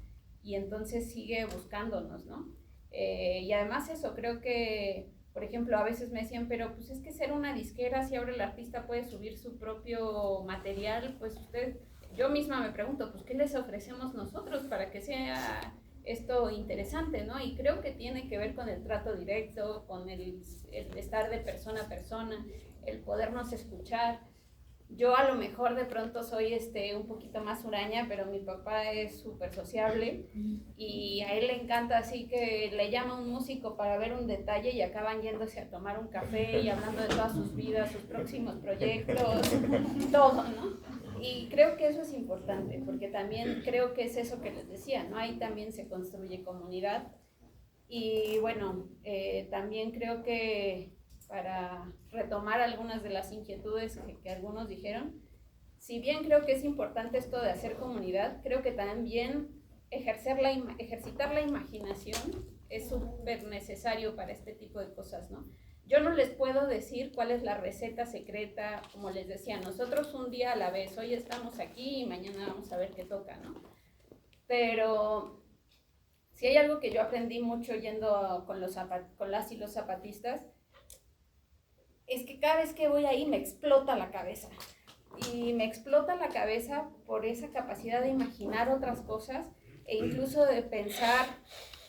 y entonces sigue buscándonos, ¿no? Y además eso, creo que, por ejemplo, a veces me decían, pero pues es que ser una disquera, si ahora el artista puede subir su propio material, pues yo misma me pregunto, pues ¿qué les ofrecemos nosotros para que sea esto interesante, ¿no? Y creo que tiene que ver con el trato directo, con el estar de persona a persona, el podernos escuchar. Yo a lo mejor de pronto soy un poquito más huraña, pero mi papá es súper sociable y a él le encanta, así que le llama un músico para ver un detalle y acaban yéndose a tomar un café y hablando de todas sus vidas, sus próximos proyectos, todo, ¿no? Y creo que eso es importante, porque también creo que es eso que les decía, ¿no? Ahí también se construye comunidad. Y bueno, también creo que para retomar algunas de las inquietudes que algunos dijeron, si bien creo que es importante esto de hacer comunidad, creo que también ejercitar la imaginación es súper necesario para este tipo de cosas, ¿no? Yo no les puedo decir cuál es la receta secreta, como les decía, nosotros un día a la vez, hoy estamos aquí y mañana vamos a ver qué toca, ¿no? Pero si hay algo que yo aprendí mucho yendo con las y los zapatistas, es que cada vez que voy ahí me explota la cabeza. Y me explota la cabeza por esa capacidad de imaginar otras cosas e incluso de pensar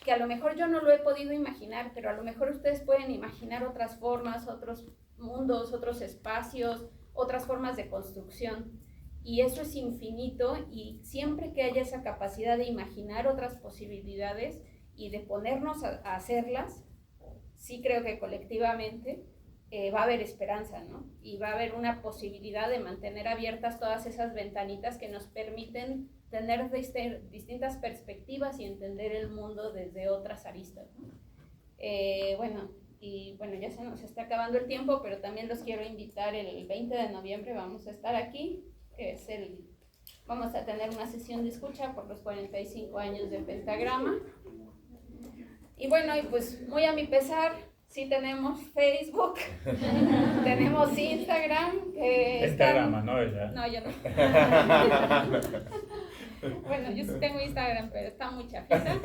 que a lo mejor yo no lo he podido imaginar, pero a lo mejor ustedes pueden imaginar otras formas, otros mundos, otros espacios, otras formas de construcción. Y eso es infinito, y siempre que haya esa capacidad de imaginar otras posibilidades y de ponernos a hacerlas, sí creo que colectivamente va a haber esperanza, ¿no? Y va a haber una posibilidad de mantener abiertas todas esas ventanitas que nos permiten tener distintas perspectivas y entender el mundo desde otras aristas, ¿no? Bueno, ya se nos está acabando el tiempo, pero también los quiero invitar el 20 de noviembre, vamos a estar aquí, que es vamos a tener una sesión de escucha por los 45 años de Pentagrama. Y bueno, y pues muy a mi pesar, Sí tenemos Facebook, tenemos Instagram. Pentagrama, ¿no? Ella. No, yo no. Bueno, yo sí tengo Instagram, pero está muy chafita.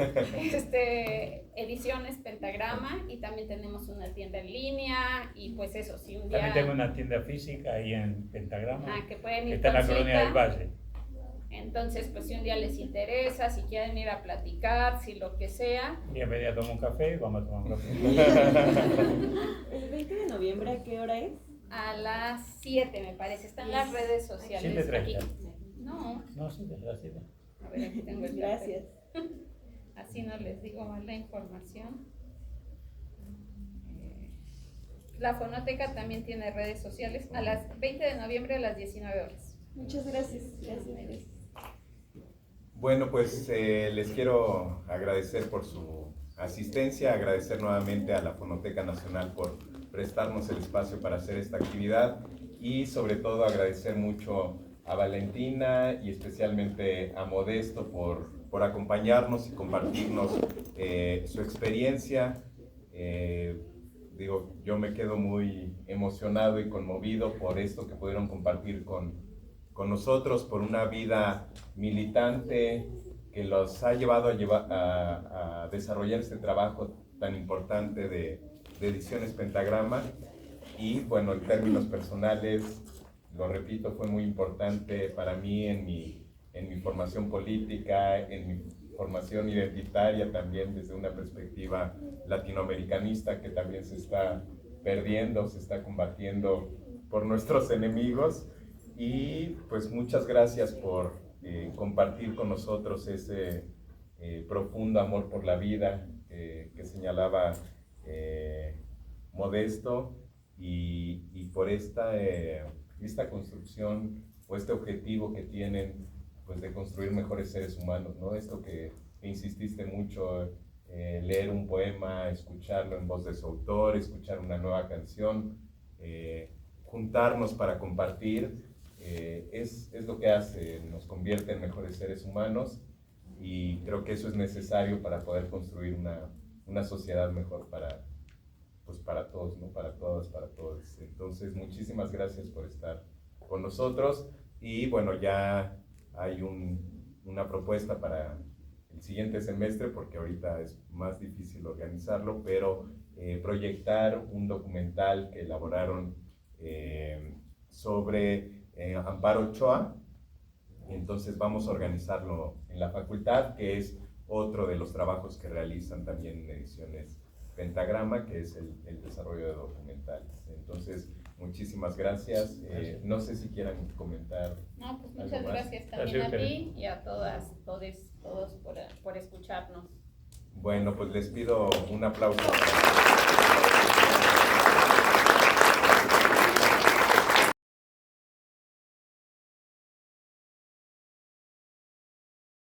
Ediciones Pentagrama, y también tenemos una tienda en línea, y pues eso, si un día... También tengo una tienda física ahí en Pentagrama, que pueden que ir está en la con Colonia cita. del Valle. Entonces, pues si un día les interesa, si quieren ir a platicar, si lo que sea. Bienvenida a tomar un café, vamos a tomar un café. ¿El 20 de noviembre a qué hora es? A las 7 me parece, está en las redes sociales. 7:30. Aquí. No, No, sí, desde las 7. a ver, aquí tengo el Gracias. Así no les digo mal la información. La Fonoteca también tiene redes sociales a las 20 de noviembre a las 19 horas. Muchas gracias. Gracias. Bueno, pues les quiero agradecer por su asistencia, agradecer nuevamente a la Fonoteca Nacional por prestarnos el espacio para hacer esta actividad, y sobre todo agradecer mucho a Valentina y especialmente a Modesto por acompañarnos y compartirnos su experiencia. Yo me quedo muy emocionado y conmovido por esto que pudieron compartir con nosotros, por una vida militante que los ha llevado a desarrollar este trabajo tan importante de Ediciones Pentagrama. Y bueno, en términos personales, lo repito, fue muy importante para mí en mi formación política, en mi formación identitaria también desde una perspectiva latinoamericanista que también se está perdiendo, se está combatiendo por nuestros enemigos. Y pues muchas gracias por compartir con nosotros ese profundo amor por la vida que señalaba Modesto, y por esta construcción o este objetivo que tienen, pues, de construir mejores seres humanos, ¿no? Esto que insististe mucho, leer un poema, escucharlo en voz de su autor, escuchar una nueva canción, juntarnos para compartir, es lo que hace, nos convierte en mejores seres humanos, y creo que eso es necesario para poder construir una sociedad mejor para todos, ¿no? Para todas, para todos. Entonces, muchísimas gracias por estar con nosotros, y bueno, ya hay una propuesta para el siguiente semestre, porque ahorita es más difícil organizarlo, pero proyectar un documental que elaboraron sobre Amparo Ochoa. Entonces vamos a organizarlo en la facultad, que es otro de los trabajos que realizan también en Ediciones Pentagrama, que es el desarrollo de documentales. Entonces, muchísimas gracias. No sé si quieran comentar. No, pues muchas algo más. gracias también a ti y a todos por escucharnos. Bueno, pues les pido un aplauso.